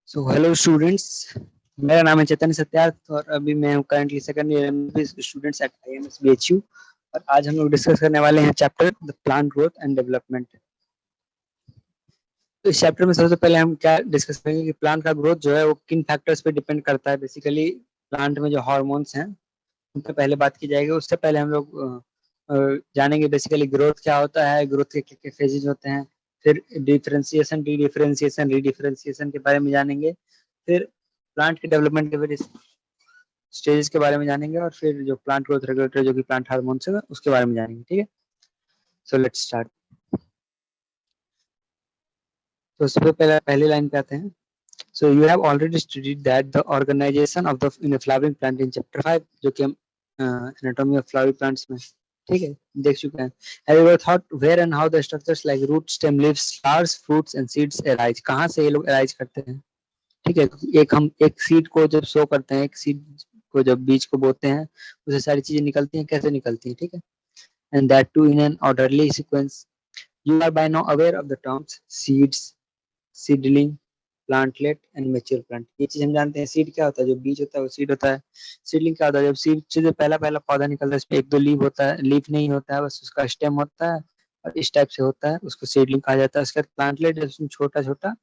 So hello students, मेरा नाम है चैतन्य सत्यार्थ और अभी मैं हूँ currently second year students at IMS BHU। और आज हम लोग डिस्कस करने वाले हैं chapter the plant growth and development. तो इस चैप्टर में सबसे पहले हम क्या डिस्कस करेंगे कि प्लांट का ग्रोथ जो है वो किन फैक्टर्स पे डिपेंड करता है। बेसिकली प्लांट में जो हार्मोन्स हैं उन पे पहले बात की जाएगी। उससे पहले हम लोग जानेंगे बेसिकली ग्रोथ क्या होता है, ग्रोथ के क्या क्या फेजेज होते हैं। फिर डिफरेंशिएशन, डी डिफरेंशिएशन, रीडिफरेंशिएशन के बारे में जानेंगे। फिर प्लांट के डेवलपमेंट के वेरियस स्टेजेस के बारे में जानेंगे और फिर जो प्लांट ग्रोथ रेगुलेटर जो कि प्लांट हार्मोन्स है उसके बारे में जानेंगे। ठीक है, सो लेट्स स्टार्ट। तो सबसे पहले पहली लाइन पे आते हैं। So you have already studied that the organization of the in a flowering plant in chapter 5, जो कि हम anatomy of flowering plants में ठीक है देख चुके हैं। Have you ever thought where and how the structures like root, stem, leaves, flowers, fruits and seeds arise? कहाँ से ये लोग arise करते हैं? ठीक है, हम एक सीड को जब सो करते हैं, एक सीड को जब बीज को बोते हैं, उससे सारी चीजें निकलती हैं। कैसे निकलती हैं? ठीक है, and that too in an orderly sequence. You are by now aware of the terms seeds, seedling, plantlet and mature plant. ये चीज हम जानते हैं। सीड क्या होता है? जो बीज होता है वो सीड होता है। सीडलिंग क्या होता है? जब सीड से जो पहला पहला पौधा निकलता है इसमें एक दो लीफ होता है, लीफ नहीं होता है, बस उसका स्टेम होता है और इस टाइप से होता है, उसको सीडलिंग कहा जाता है। उसके बाद प्लांटलेट, जब उसमें छोटा छोटा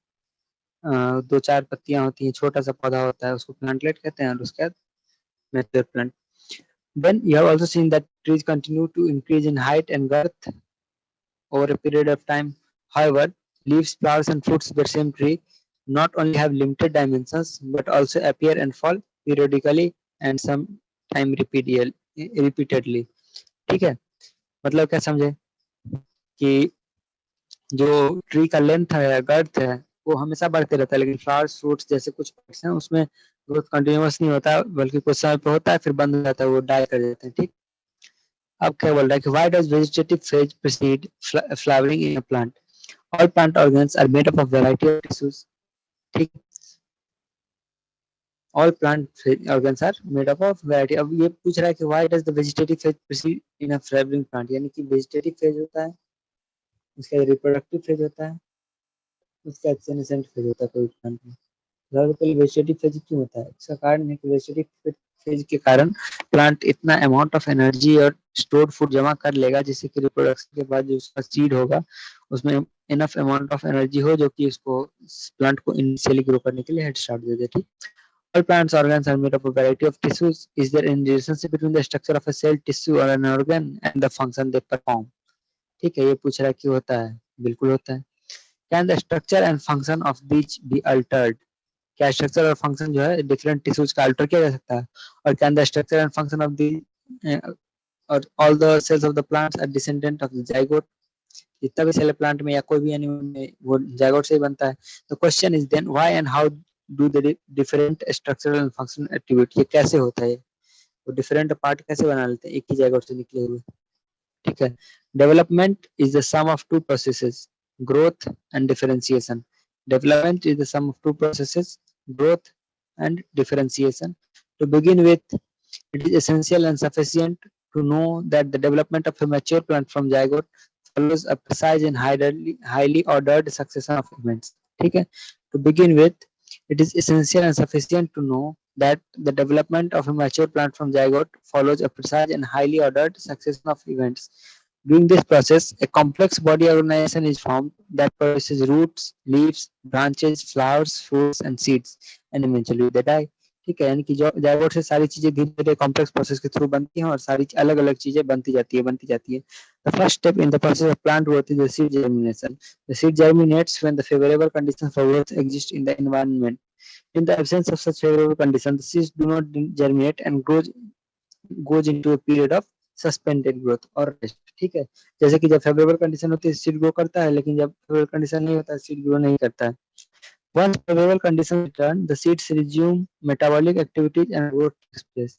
दो चार पत्तियां होती हैं, छोटा सा पौधा होता है, उसको प्लांटलेट कहते हैं। और उसके बाद mature plant. Then you have also seen that trees continue to increase in height and girth over a period of time. However, leaves, flowers, and fruits of the same tree not only have limited dimensions but also appear and fall periodically and sometime repeatedly. ठीक है, मतलब क्या समझे कि जो tree का length है, गर्थ है, वो हमेशा बढ़ते रहता है, लेकिन फ्लावर्स फ्रूट्स जैसे कुछ पेड़्स हैं उसमें ग्रोथ कंटिन्यूअस नहीं होता, बल्कि कुछ समय पे होता है फिर बंद हो जाता है, वो डाई कर देते हैं। ठीक, अब क्या बोल रहा है कि why does vegetative phase precede flowering in a plant? All plant organs are made up of variety of tissues. ठीक, all plant organs are made up of variety। अब ये पूछ रहा है कि why does the vegetative phase precede in a flowering plant? यानी कि vegetative phase होता है, उसका रिप्रोडक्टिव फेज होता है, उसका एक्सेनेसेंट फेज होता है कोई प्लांट में। सबसे पहले वेजिटेटिव फेज क्यों होता है? इसका कारण है कि वेजिटेटिव फेज के कारण प्लांट इतना अमाउंट ऑफ एनर्जी और स्टोर्ड फूड जमा कर लेगा जिससे कि रिप्रोडक्शन के बाद जो उसका सीड होगा उसमें इनफ अमाउंट ऑफ एनर्जी हो जो कि उसको प्लांट को इनिशियली ग्रो करने के लिए हेड स्टार्ट दे दे। ठीक, all plants organs are made up of a variety of tissues. Is there any relationship between the structure of a cell, tissue or an organ and the function they perform? ठीक है, ये पूछ रहा है कि होता है, बिल्कुल होता है। Can the structure and function of these be altered? क्या स्ट्रक्चर और फंक्शन जो है डिफरेंट टिश्यूज का अल्टर किया जा सकता है? और can the structure and function of the और all the cells of the plants are descendant of the zygote. जितना भी सेल है प्लांट में या कोई भी एनिमल में वो जाइगोट से ही बनता है। The question is then why and how do the different structural and functional attribute, ये कैसे होता है? वो डिफरेंट पार्ट कैसे बना लेते हैं एक ही जाइगोट से निकले हुए? ठीक है, development is the sum of two processes, growth and differentiation. Development is the sum of two processes, growth and differentiation. To begin with, it is essential and sufficient to know that the development of a mature plant from zygote follows a precise and highly ordered succession of events. ठीक है, to begin with, it is essential and sufficient to know that the development of a mature plant from zygote follows a precise and highly ordered succession of events. During this process, a complex body organization is formed that produces roots, leaves, branches, flowers, fruits, and seeds, and eventually they die. ठीक है, यानी कि जो zygote से सारी चीजें धीरे धीरे कॉम्प्लेक्स प्रोसेस के थ्रू बनती हैं और सारी अलग अलग चीजें बनती जाती है। The first step in the process of plant growth is the seed germination. The seed germinates when the favorable conditions for growth exist in the environment. In the absence of such favorable conditions, the seeds do not germinate and goes into a period of suspended growth और rest. ठीक है, जैसे कि जब favourable condition होती है seed grow करता है, लेकिन जब फेवरेबल कंडीशन नहीं होता है सीड ग्रो नहीं करता है। Once favorable conditions return, the seeds resume metabolic activities and growth takes place.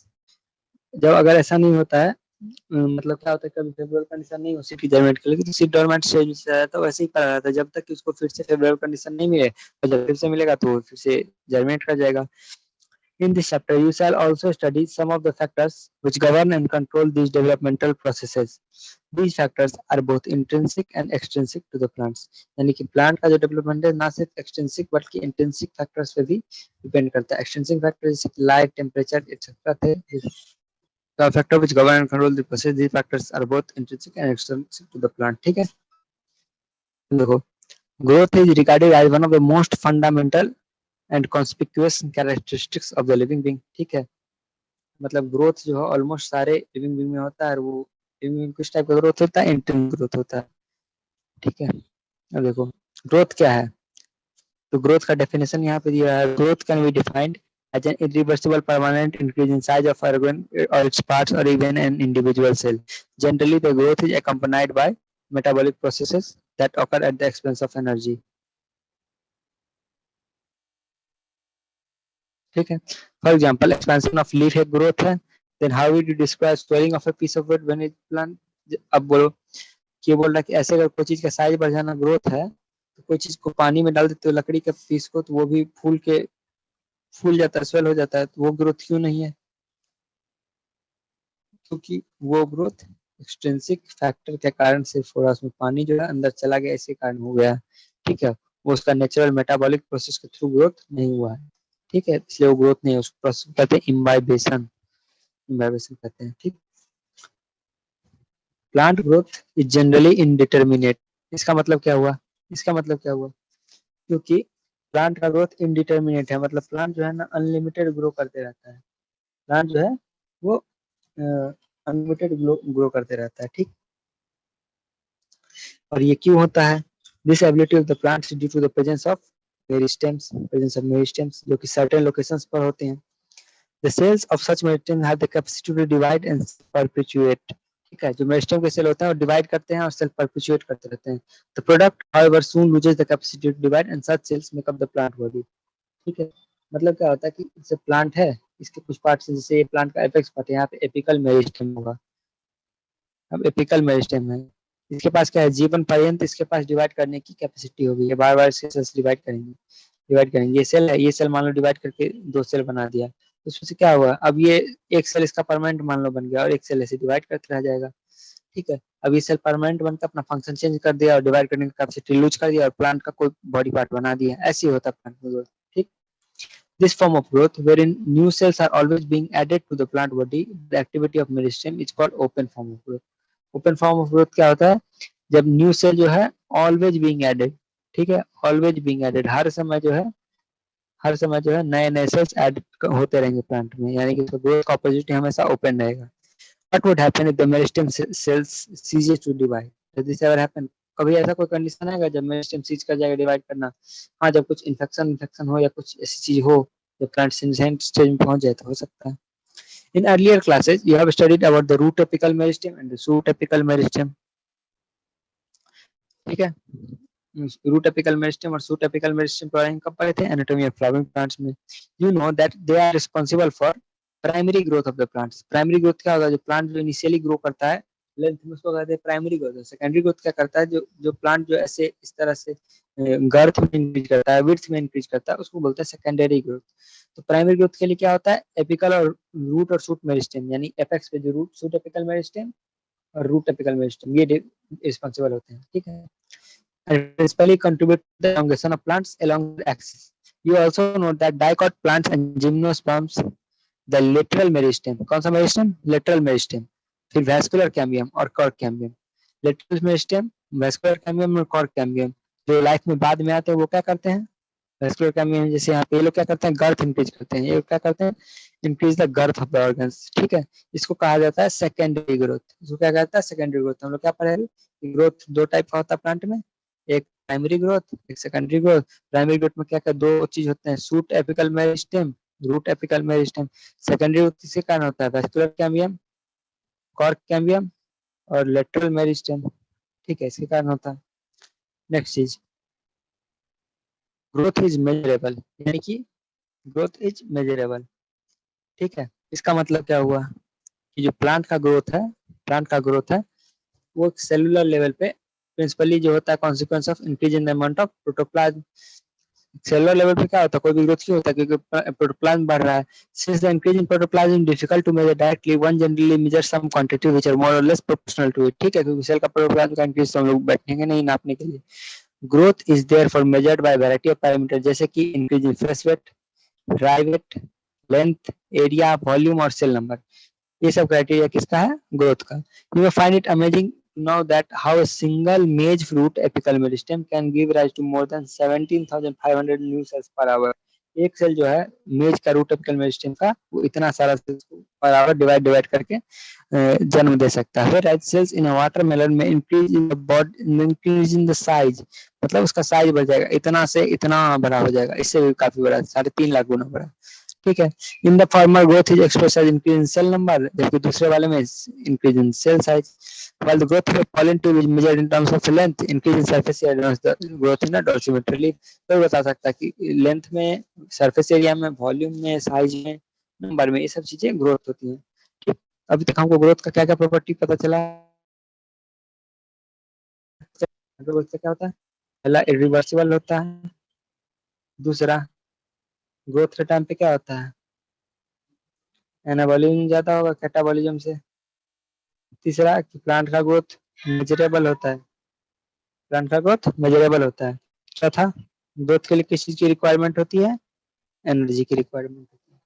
जब अगर ऐसा नहीं होता है, मतलब क्या होता है, कभी फेवरेबल कंडीशन नहीं हो सीड की जर्मिनेट के लिए तो सीड डोरमेंट स्टेज में चला जाता है, वैसे ही करा रहता है जब तक कि उसको फिर से फेवरेबल कंडीशन नहीं मिले, और जब फिर से मिलेगा तो फिर से जर्मिनेट कर जाएगा। In this chapter, you shall also study some of the factors which govern and control these developmental processes. These factors are both intrinsic and extrinsic to the plants. यानी कि प्लांट का जो डेवलपमेंट है ना सिर्फ extrinsic बल्कि intrinsic factors पे भी डिपेंड करता है. एक्सटेंसिक फैक्टर जैसे लाइट, टेम्परेचर एक्सेट्रा थे. The factor which govern and control the process, these factors are both intrinsic and extrinsic to the plant. ठीक है. देखो, growth is regarded as one of the most fundamental and conspicuous characteristics of the living being. ठीक है. मतलब growth जो है almost सारे living being में होता है और वो लिविंग बीइंग किस टाइप का ग्रोथ होता है, इंटरनल ग्रोथ होता है. ठीक है. अब देखो ग्रोथ क्या है, तो ग्रोथ का डेफिनेशन यहाँ पे दिया है. Growth can be defined as an irreversible permanent increase in size of organ or its parts or even an individual cell. Generally, the growth is accompanied by metabolic processes that occur at the expense of energy. ठीक है. For example, expansion of leaf एक growth है. Then how would you describe swelling of a piece of wood when it plant? अब बोलो कि बोल रहा है कि ऐसे अगर कोई चीज का साइज बढ़ जाना ग्रोथ है, तो कोई चीज को पानी में डाल देते हो लकड़ी के पीस को, तो वो भी फूल जाता है, स्वेल हो जाता है, तो वो ग्रोथ क्यों नहीं है? क्योंकि वो ग्रोथ एक्सट्रिंसिक फैक्टर के कारण से थोड़ा उसमें पानी जो है अंदर चला गया, इसी कारण हो गया. ठीक है. वो उसका नेचुरल मेटाबॉलिक प्रोसेस के थ्रू ग्रोथ नहीं हुआ है. ठीक है. इसलिए वो ग्रोथ नहीं है, उसको प्रोसेस कहते हैं इम्बाइबेशन. इम्बाइबेशन कहते हैं. ठीक. Plant growth is generally indeterminate. इसका मतलब क्या हुआ? इसका मतलब क्या हुआ? क्योंकि प्लांट का ग्रोथ इनडिटर्मिनेट है, मतलब प्लांट जो है ना अनलिमिटेड ग्रो करते रहता है. प्लांट जो है वो अनलिमिटेड ग्रो करते रहता है. ठीक. और ये क्यों होता है? This ability of the plants due to the presence of meristems जो कि सर्टेन लोकेशंस पर होते हैं. The cells of such meristems have the capacity to divide and perpetuate. ठीक है. जो मेरिस्टेम के सेल होते हैं वो डिवाइड करते हैं और सेल परपेचुएट करते रहते हैं. The product however soon loses the capacity to divide and such cells make up the plant body. ठीक है. मतलब क्या होता है कि जैसे प्लांट है, इसके कुछ पार्ट्स जैसे ये प्लांट का एपेक्स पार्ट है, यहाँ पे एपिकल मेरिस्टेम होगा. अब एपिकल मेरिस्टेम है, इसके पास क्या है, जीवन पर्यंत इसके पास डिवाइड करने की कैपेसिटी होगी. ये बार बार सेल्स डिवाइड करेंगे. ये सेल है, ये सेल मान लो डिवाइड करके दो सेल बना दिया, तो उसमें से क्या हुआ, अब ये एक सेल इसका परमानेंट मान लो बन गया और एक सेल ऐसे डिवाइड करते रह जाएगा. ठीक है. अब ये सेल परमानेंट बनकर अपना फंक्शन चेंज कर दिया और डिवाइड करने की कैपेसिटी लूज कर दिया और प्लांट का कोई बॉडी पार्ट बना दिया. ऐसे ही होता है प्लांट में ग्रोथ. ठीक. This form of growth, wherein new cells are always being added to the plant body, the activity of meristem is called open form of growth. Open form of growth क्या होता है? जब new cell जो है always being added. ठीक है. Always being added, हर समय जो है नए नए सेल्स ऐड होते रहेंगे प्लांट में, यानी कि उसका ग्रोथ का ऑपोजिट हमेशा ओपन रहेगा. What would happen if the meristem cells ceases to divide? Does this ever happen? कभी ऐसा कोई कंडीशन आएगा जब मेरिस्टेम सीज कर जाएगा डिवाइड करना? हाँ, जब कुछ इन्फेक्शन हो या कुछ ऐसी चीज हो, जब प्लांट सिंजेंट स्टेज में पहुंच जाए तो हो सकता है. In earlier classes, you have studied about the root apical meristem and the shoot apical meristem. ठीक है. रूट एपिकल मेरिस्टेम और शूट एपिकल मेरिस्टेम के बारे में कब पढ़े थे? एनाटॉमी ऑफ फ्लावरिंग प्लांट्स में. You know that they are responsible for primary growth of the plants. Primary growth क्या होगा? जो प्लांट जो इनिशियली ग्रो करता है लेंथ में, उसको कहते हैं प्राइमरी ग्रोथ. सेकेंडरी ग्रोथ क्या करता है? जो जो प्लांट जो ऐसे इस तरह से गर्थ में इंक्रीज करता है, विड्थ में इंक्रीज करता है, उसको बोलते हैं सेकेंडरी ग्रोथ. तो प्राइमरी ग्रोथ के लिए क्या होता है? एपिकल और रूट और शूट मेरिस्टेम, यानी एपेक्स पे जो रूट शूट एपिकल मेरिस्टेम और रूट एपिकल मेरिस्टेम, ये रिस्पांसिबल होते हैं. ठीक है. And principally contribute to the elongation of plants along the axis. You also know that dicot plants and gymnosperms, the lateral meristem. कौन सा मेरिस्टेम? Lateral meristem. फिर vascular cambium और cork cambium. Lateral meristem, vascular cambium और cork cambium जो life में बाद में आते हैं वो क्या करते हैं? वैस्कुलर कैम्बियम जैसे यहाँ पे ये लोग क्या करते हैं? गर्थ इंक्रीज करते हैं. ये क्या करते हैं? Increase the girth of the organs. ठीक है. इसको कहा जाता है सेकेंडरी ग्रोथ. इसको क्या कहता है? Secondary growth. हम लोग क्या पढ़े? ग्रोथ दो टाइप का होता है प्लांट में, एक प्राइमरी ग्रोथ, एक सेकेंडरी ग्रोथ. प्राइमरी ग्रोथ में क्या क्या दो चीज होते हैं? Shoot apical meristem, root apical meristem. Secondary growth किसके कारण होता है? वैस्कुलर कैम्बियम, कॉर्क कैम्बियम और लेटरल मेरिस्टेम. ठीक है. इसके कारण होता है. नेक्स्ट चीज, ग्रोथ इज मेजरेबल, यानी कि ग्रोथ इज मेजरेबल. ठीक है. इसका मतलब क्या हुआ कि जो प्लांट का ग्रोथ है वो सेलुलर लेवल पे प्रिंसिपली जो होता है consequence of increase in the amount of protoplasm. Cellular level पे क्या होता है, कोई भी ग्रोथ क्यों होता है, क्योंकि प्रोटोप्लाज्म बढ़ रहा है। Since the increase in protoplasm difficult to measure directly, one generally measure some quantity which are more or less proportional to it. ठीक है, क्योंकि सेल का प्रोटोप्लाज्म का इंक्रीज तो हम लोग बैठेंगे नहीं नापने के लिए। Growth is therefore measured by variety of parameter, जैसे कि increase in fresh weight, dry weight, length, area, volume और सेल नंबर। ये सब क्राइटेरिया किसका है, ग्रोथ का। You will find it amazing now that how a single maize fruit apical meristem can give rise to more than 17,500 new cells per hour। एक cell जो है मेज का रूट एपिकल मेरिस्टेम का, वो इतना सारा sales per hour divide divide करके जन्म दे सकता है। राइट सेल्स इन वाटरमेलन में increase in the body, increase in the size, मतलब उसका साइज बढ़ जाएगा, इतना से इतना बड़ा हो जाएगा, इससे भी काफी बड़ा, 3.5 लाख गुना बड़ा। ठीक है। In the former growth is express as increase in cell number, जबकि दूसरे वाले में increase in cell size. while the growth of pollen tube is measured in terms of length, increase in surface area denotes the growth in a dosimetry। तो बता सकता है कि length में, सरफेस एरिया में, वॉल्यूम में, साइज में, number में, ये सब चीजें ग्रोथ होती हैं। ठीक, अभी तक हमको ग्रोथ का क्या क्या प्रॉपर्टी पता चला। ग्रोथ का क्या होता है, पहला इरिवर्सिबल होता है, दूसरा ग्रोथ के टाइम पे क्या होता है, एनाबॉलिज्म ज्यादा होगा कैटाबॉलिज्म से, तीसरा कि प्लांट का ग्रोथ मेजरेबल होता है, प्लांट का ग्रोथ मेजरेबल होता है, चौथा ग्रोथ के लिए किस चीज की रिक्वायरमेंट होती है, एनर्जी की रिक्वायरमेंट होती है।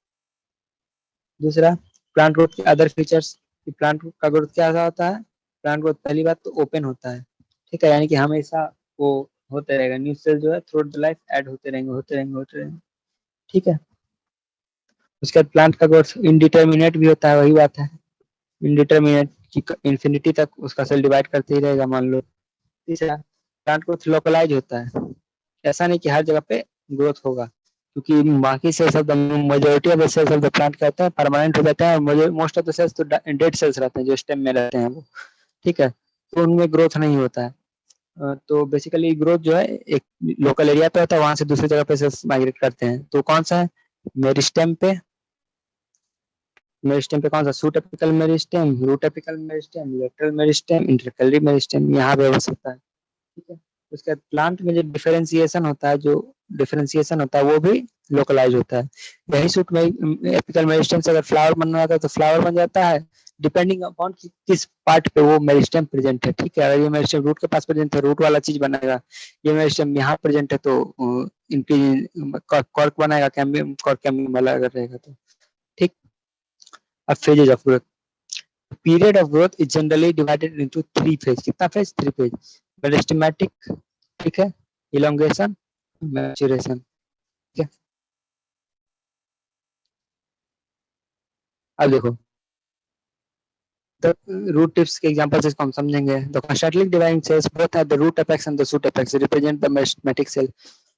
दूसरा प्लांट ग्रोथ के अदर फीचर्स, कि प्लांट का ग्रोथ क्या होता है, प्लांट ग्रोथ पहली बात तो ओपन होता है। ठीक है, यानी कि हमेशा वो होते रहेगा, न्यू सेल जो है थ्रू द लाइफ ऐड होते रहेंगे होते रहेंगे होते रहेंगे। ठीक है। उसके बाद प्लांट का ग्रोथ इनडिटर्मिनेट भी होता है, वही बात है, इनडिटर्मिनेट की इंफिनिटी तक उसका सेल डिवाइड करते ही रहेगा मान लो। तीसरा प्लांट ग्रोथ लोकलाइज होता है, ऐसा नहीं कि हर जगह पे ग्रोथ होगा, क्योंकि बाकी cells of the majority of the cells of the plant क्या होते हैं, परमानेंट हो जाते हैं, और मोस्ट ऑफ द सेल्स तो डेड सेल्स रहते हैं जो स्टेम में रहते हैं वो। ठीक है, तो उनमें ग्रोथ नहीं होता है। तो बेसिकली ग्रोथ जो है एक लोकल एरिया पे होता है, वहां से दूसरी जगह पे सेल्स माइग्रेट करते हैं। तो कौन सा है, मेरिस्टेम पे, मेरिस्टेम पे कौन सा, shoot apical meristem, root apical meristem, lateral meristem, intercalary meristem, यहाँ पे हो सकता है। ठीक है। उसके बाद प्लांट में जो डिफरेंशिएशन होता है, जो डिफरेंशिएशन होता है वो भी लोकलाइज होता है। यही सूट में एपिकल मेरिस्टेम से अगर फ्लावर बनना होता है तो फ्लावर बन जाता है, डिपेंडिंग अपॉन कि किस पार्ट पे वो मेरिस्टेम प्रेजेंट है। ठीक है, अगर ये मेरिस्टेम रूट के पास प्रेजेंट है, रूट वाला चीज बनेगा, ये मेरिस्टेम यहाँ प्रेजेंट है तो इनकी कॉर्क बनाएगा, कैम्बियम कॉर्क कैम्बियम वाला अगर रहेगा तो। ठीक। अब phases of growth, period of growth is generally divided into three phase, कितना फेज, थ्री फेज, मेरिस्टेमेटिक, ठीक है, इलोंगेशन, मैच्योरेशन। ठीक है, अब देखो द रूट टिप्स के एग्जांपल से इसको हम समझेंगे। The constantly dividing cells both at the root apex and the shoot apex represent the meristematic cell.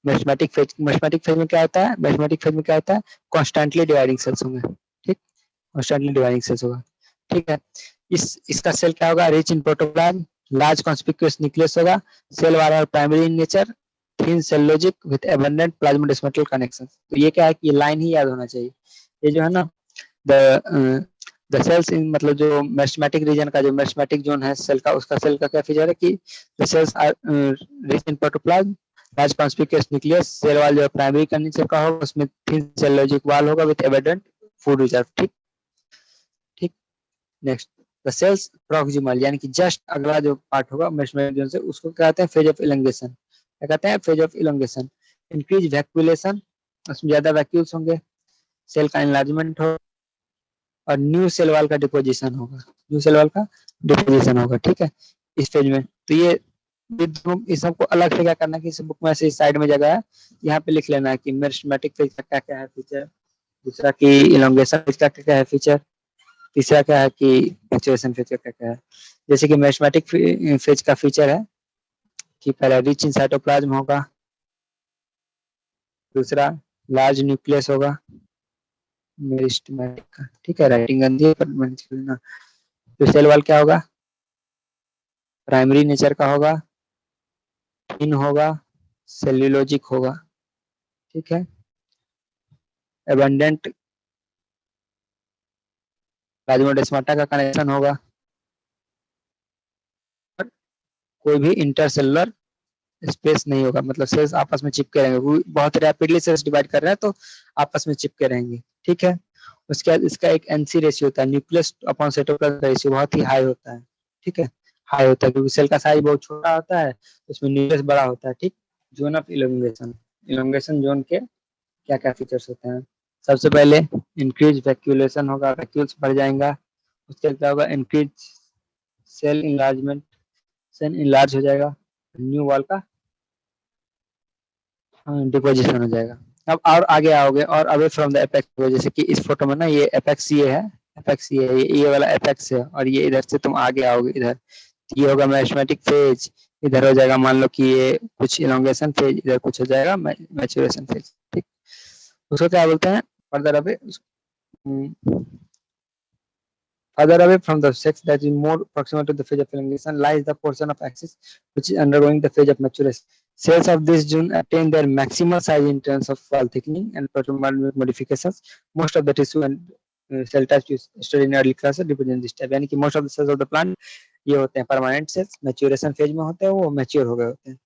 Meristematic phase में क्या होता है, मेरिस्टेमेटिक फेज में क्या होता है, कॉन्स्टेंटली डिवाइडिंग सेल्स होंगे। ठीक, कॉन्स्टेंटली डिवाइडिंग सेल्स होगा। ठीक है, इसका सेल क्या होगा, rich in protoplasm, large conspicuous nucleus होगा, सेल वाल और primary in nature, thin cell logic with abundant plasmodesmatal connection. तो ये क्या है कि ये लाइन ही याद होना चाहिए। ये जो है ना, द द सेल्स इन, मतलब जो मेरिस्टेमेटिक रीजन का, जो मेरिस्टेमेटिक जोन है सेल का, उसका सेल का क्या फीचर है कि the cells are rich in protoplasm, large conspicuous nucleus, cell wall जो प्राइमरी का नेचर का होगा, उसमें थिन सेल लॉजिक वाल होगा विद एबंडेंट फूड रिजर्व। ठीक। ठीक। नेक्स्ट, द सेल्स प्रॉक्सिमल, यानी कि जस्ट अगला जो पार्ट होगा मेरिस्टेमेटिक जोन से, उसको क्या कहते हैं, फेज ऑफ इलोंगेशन। क्या कहते हैं, फेज ऑफ इलोंगेशन। इंक्रीज वैक्यूलेशन, उसमें ज्यादा वैक्यूल्स होंगे, सेल का एनलार्जमेंट हो, और न्यू सेल वाल का डिपोजिशन होगा, न्यू सेल वाल का डिपोजिशन होगा। ठीक है, इस फेज में। तो ये दोनों, इस सबको अलग से क्या करना है कि इस बुक में से साइड में जगह है, यहाँ पे लिख लेना है कि मेरिस्टेमेटिक फेज का क्या क्या है फीचर, दूसरा कि इलोंगेशन फेज का क्या क्या है फीचर, तीसरा क्या है कि मैच्योरेशन फेज का क्या क्या है। जैसे कि मेरिस्टेमेटिक फेज का फीचर है कि पहला रिच इन साइटोप्लाज्म होगा, दूसरा लार्ज न्यूक्लियस होगा मेरिस्टेमेटिक का। ठीक है, राइटिंग गंदी है पर मैंने लिखना। तो सेल वाल क्या होगा, प्राइमरी नेचर का होगा, थिन होगा, सेल्यूलोजिक होगा। ठीक है, एबंडेंट प्लाज्मोडेस्माटा का कनेक्शन होगा, और कोई भी इंटरसेलुलर स्पेस नहीं होगा, मतलब सेल्स आपस में चिपके रहेंगे, वो बहुत रैपिडली सेल्स डिवाइड कर रहे हैं तो आपस में चिपके रहेंगे, ठीक है। उसके बाद इसका एक एनसी रेशियो होता है, न्यूक्लियस अपॉन साइटोप्लाज्म रेशियो, बहुत ही हाई होता है, ठीक है, हाई होता है क्योंकि सेल का साइज बहुत छोटा होता है, उसमें न्यूक्लियस बड़ा होता है, ठीक। Zone of elongation, elongation zone के क्या क्या फीचर्स होते हैं, सबसे पहले इंक्रीज वैक्यूलेशन होगा, वैक्यूल्स बढ़ जाएगा, उसके बाद क्या होगा, increase cell enlargement, cell enlarge हो जाएगा, न्यू वॉल का डिपोजिशन हो जाएगा। अब और आगे आओगे और अवे फ्रॉम द एपेक्स, जैसे कि इस फोटो में ना ये एपेक्स ये है, एपेक्स ये है, ये वाला एपेक्स है, और ये इधर से तुम आगे आओगे इधर, तो ये होगा मैथमेटिक फेज, इधर हो जाएगा मान लो कि ये कुछ इलोंगेशन फेज, इधर कुछ हो जाएगा मैच्योरेशन फेज, ठीक। उसको क्या बोलते हैं, further away, further away from the sex that is more proximal to the phase of elongation lies the portion of axis which is undergoing the phase of maturation. Cells of this zone attain their maximal size in terms of wall thickening and proteomic modifications. Most of the tissue and cell types you studied in early classes represent this type. यानी कि most of the cells of the plant ये होते हैं permanent cells, maturation phase में होते हैं, वो mature हो गए होते हैं।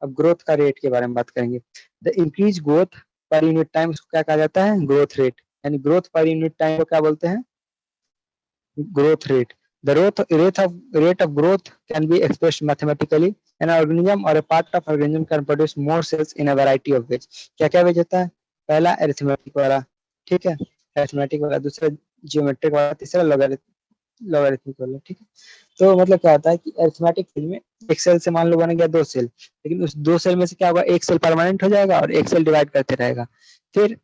अब ग्रोथ का रेट के बारे में बात करेंगे। The increase growth per unit time, उसको क्या कहा जाता है, ग्रोथ रेट, यानी ग्रोथ पर यूनिट टाइम को क्या बोलते हैं, growth rate. The rate of growth can be expressed mathematically. An organism or a part of organism can produce more cells in a variety of ways. क्या क्या veg होता है, पहला arithmetic वाला, ठीक है, अरिथमेटिक वाला, दूसरा जियोमेट्रिक वाला, तीसरा लॉगरिथमिक वाला, ठीक है। तो मतलब क्या होता है कि अरिथमेटिक फेज में एक सेल से मान लो बन गया 2 सेल, लेकिन उस 2 सेल में से क्या होगा, एक सेल परमानेंट हो जाएगा और एक सेल डिवाइड करते रहेगा, फिर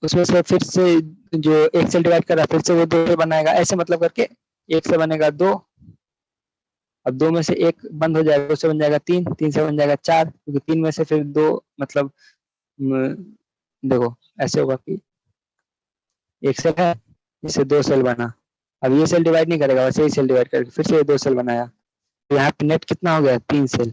उसमें से फिर से जो एक सेल डिवाइड कर रहा है फिर से वो 2 से बनाएगा, ऐसे मतलब करके एक से बनेगा 2, अब 2 में से एक बंद हो जाएगा, 2 से बन जाएगा 3, 3 से बन जाएगा 4, क्योंकि 3 में से फिर 2 मतलब देखो ऐसे होगा कि एक सेल है, इससे 2 सेल बना, अब ये सेल डिवाइड नहीं करेगा, वैसे ही सेल डिवाइड करके फिर से 2 सेल बनाया, तो यहाँ पे नेट कितना हो गया, 3 सेल,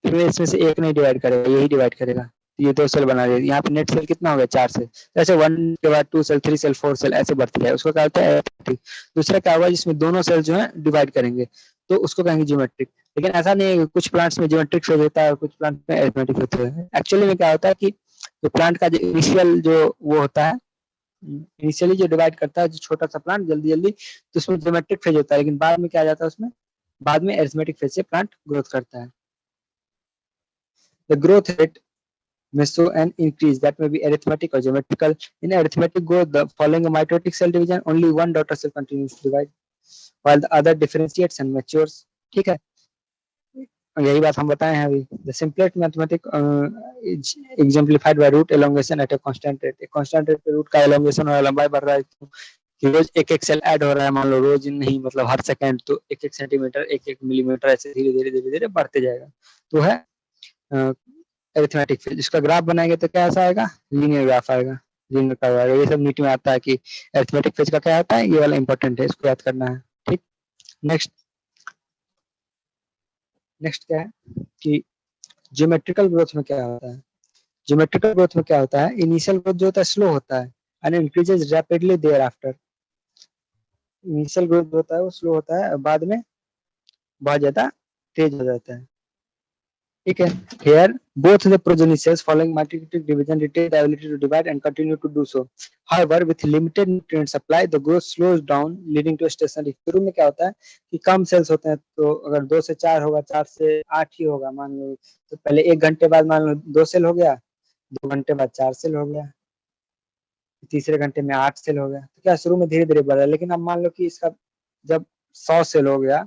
फिर इसमें से एक नहीं डिवाइड करेगा, यही डिवाइड करेगा, ये 2 सेल बना रहे, यहाँ पे नेट सेल कितना हो गया, 4 सेल, ऐसे 1 के बाद 2 सेल, 3 सेल, 4 सेल ऐसे बढ़ती है, उसको क्या होता है एरिथमेटिक। दूसरा क्या होगा, जिसमें दोनों सेल जो है डिवाइड करेंगे, तो उसको कहेंगे ज्योमेट्रिक। लेकिन ऐसा नहीं है, कुछ प्लांट्स में ज्योमेट्रिक फेज होता है और कुछ प्लांट में एरिथमेटिक होता है। एक्चुअली में क्या होता है कि जो प्लांट का जो इनिशियल जो वो होता है, इनिशियली जो डिवाइड करता है जो छोटा सा प्लांट जल्दी जल्दी, तो उसमें ज्योमेट्रिक फेज होता है, लेकिन बाद में क्या आ जाता है उसमें, बाद में एरिथमेटिक फेज से प्लांट ग्रोथ करता है। The growth rate may show an increase that may be arithmetic or geometrical. In arithmetic growth, the following a mitotic cell division, only one daughter cell continues to divide, while the other differentiates and matures. ठीक है, यही बात हम बताए हैं अभी। The simplest mathematic is exemplified by root elongation at a constant rate. एक constant rate पे root का elongation और लंबाई बढ़ रहा है, कि रोज एक एक सेल ऐड हो रहा है, मान लो रोज नहीं मतलब हर सेकंड, तो एक एक सेंटीमीटर, एक एक मिलीमीटर ऐसे धीरे धीरे धीरे धीरे बढ़ते जाएगा, तो है अरिथमेटिक फेज। इसका ग्राफ बनाएंगे तो क्या ऐसा आएगा, लीनियर ग्राफ आएगा, लीनियर कर्व आएगा। ये सब नीट में आता है कि अरिथमेटिक फेज का क्या होता है, ये वाला इंपॉर्टेंट है, इसको याद करना है, ठीक। नेक्स्ट नेक्स्ट क्या है कि ज्योमेट्रिकल ग्रोथ में क्या होता है। ज्योमेट्रिकल ग्रोथ में क्या होता है, इनिशियल ग्रोथ जो होता है स्लो होता है and increases rapidly thereafter. Initial growth होता है वो स्लो होता है, बाद में बहुत ज्यादा तेज हो जाता है, ठीक है। Here, both the progeny cells following mitotic division retain the ability to divide and continue to do so. However, with limited nutrient supply, the growth slows down, leading to stationary. शुरू में क्या होता है कि कम सेल्स होते हैं, तो अगर 2 से 4 होगा, 4 से 8 ही होगा मान लो, तो पहले 1 घंटे बाद मान लो 2 सेल हो गया, 2 घंटे बाद 4 सेल हो गया, तीसरे घंटे में 8 सेल हो गया, तो क्या शुरू में धीरे धीरे बढ़ रहा है। लेकिन अब मान लो कि इसका जब 100 सेल हो गया,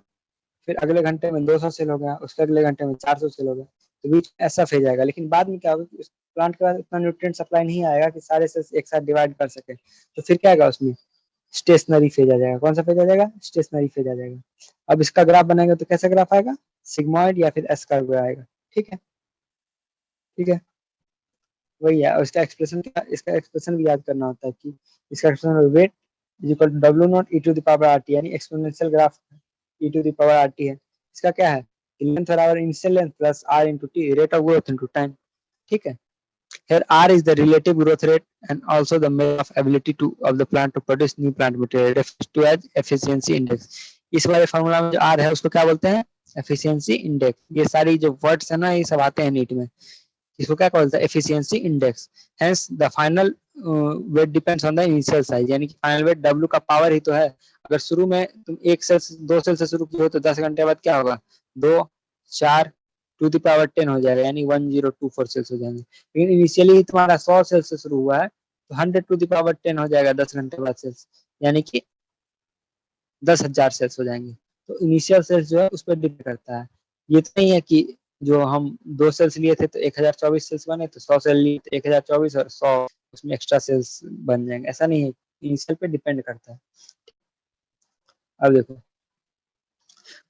फिर अगले घंटे में 200 सेल हो गया, उसके अगले घंटे में 400 सेल हो गया, तो बीच ऐसा फेज आएगा। लेकिन बाद में क्या होगा कि उस प्लांट के बाद इतना न्यूट्रिएंट सप्लाई नहीं आएगा कि सारे सेल्स एक साथ डिवाइड कर सके, तो फिर क्या आएगा उसमें, स्टेशनरी फेज आ जाएगा। कौन सा फेज आ जाएगा, स्टेशनरी फेज आ जाएगा। अब इसका ग्राफ बनाएंगे तो कैसा ग्राफ आएगा, सिग्मॉइड या फिर एस कर्व आएगा, ठीक है, ठीक है, वही है। और इसका एक्सप्रेशन क्या, इसका एक्सप्रेशन भी याद करना होता है कि इसका expression weight is equal to डब्ल्यू not e to the power r t, यानी exponential graph e to the power r t है। इसका क्या है, लेंथ और our initial length plus r into t, rate of growth into time, ठीक है। Here R is the relative growth rate and also the measure of ability to of the plant to produce new plant material, refers to as efficiency index. इस वाले formula में जो R है उसको क्या बोलते हैं, एफिशिएंसी इंडेक्स, ये सारी जो वर्ड्स है ना ये सब आते हैं नीट में, इसको क्या बोलते हैं, efficiency index. Hence the final wait depends on the initial size, यानी कि फाइनल वेट W का पावर ही तो है। अगर शुरू में तुम 1 सेल 2 सेल से शुरू किए हो तो 10 घंटे बाद क्या होगा, 2 4 टू द पावर 10 हो जाएगा, यानी 1024 सेल्स हो जाएंगे। लेकिन इनिशियली तुम्हारा 100 सेल से शुरू हुआ है तो 100 टू द पावर 10 हो जाएगा 10 घंटे बाद सेल्स, यानी कि 10,000 सेल्स हो जाएंगे। तो इनिशियल सेल्स जो है उस पर डिपेंड करता है। ये तो नहीं है कि जो हम 2 सेल्स लिए थे तो 1024 सेल्स बने, तो 100 सेल लिए तो 1024 और 100 उसमें एक्स्ट्रा सेल्स बन जाएंगे, ऐसा नहीं है, इनिशियल पे डिपेंड करता है। अब देखो,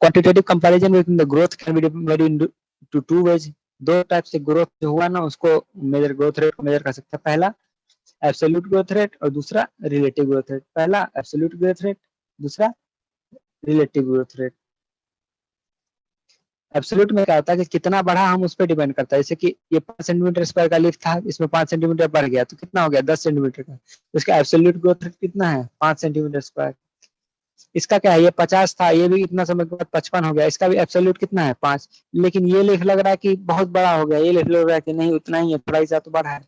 quantitative comparison with the growth can be measured in two ways. दो टाइप से ग्रोथ जो हुआ ना उसको मेजर, ग्रोथ रेट को मेजर कर सकते हैं। पहला एब्सोल्यूट ग्रोथ रेट और दूसरा रिलेटिव ग्रोथ रेट। पहला एब्सोल्यूट ग्रोथ रेट, दूसरा रिलेटिव ग्रोथ रेट। एब्सोल्यूट में क्या होता है कि कितना बढ़ा हम उस पर डिपेंड करता है, जैसे कि ये 5 सेंटीमीटर स्क्वायर का लिफ्ट था, इसमें 5 सेंटीमीटर बढ़ गया तो कितना हो गया, 10 सेंटीमीटर का, तो इसका एब्सोल्यूट ग्रोथ रेट कितना है, 5 सेंटीमीटर स्क्वायर। इसका क्या है, ये 50 था, ये भी इतना समय के बाद 55 हो गया, इसका भी एब्सोल्यूट कितना है, 5। लेकिन ये लिफ्ट लग रहा है कि बहुत बड़ा हो गया, ये लिफ्ट लग रहा है कि नहीं उतना ही है, थोड़ा सा तो बढ़ा है।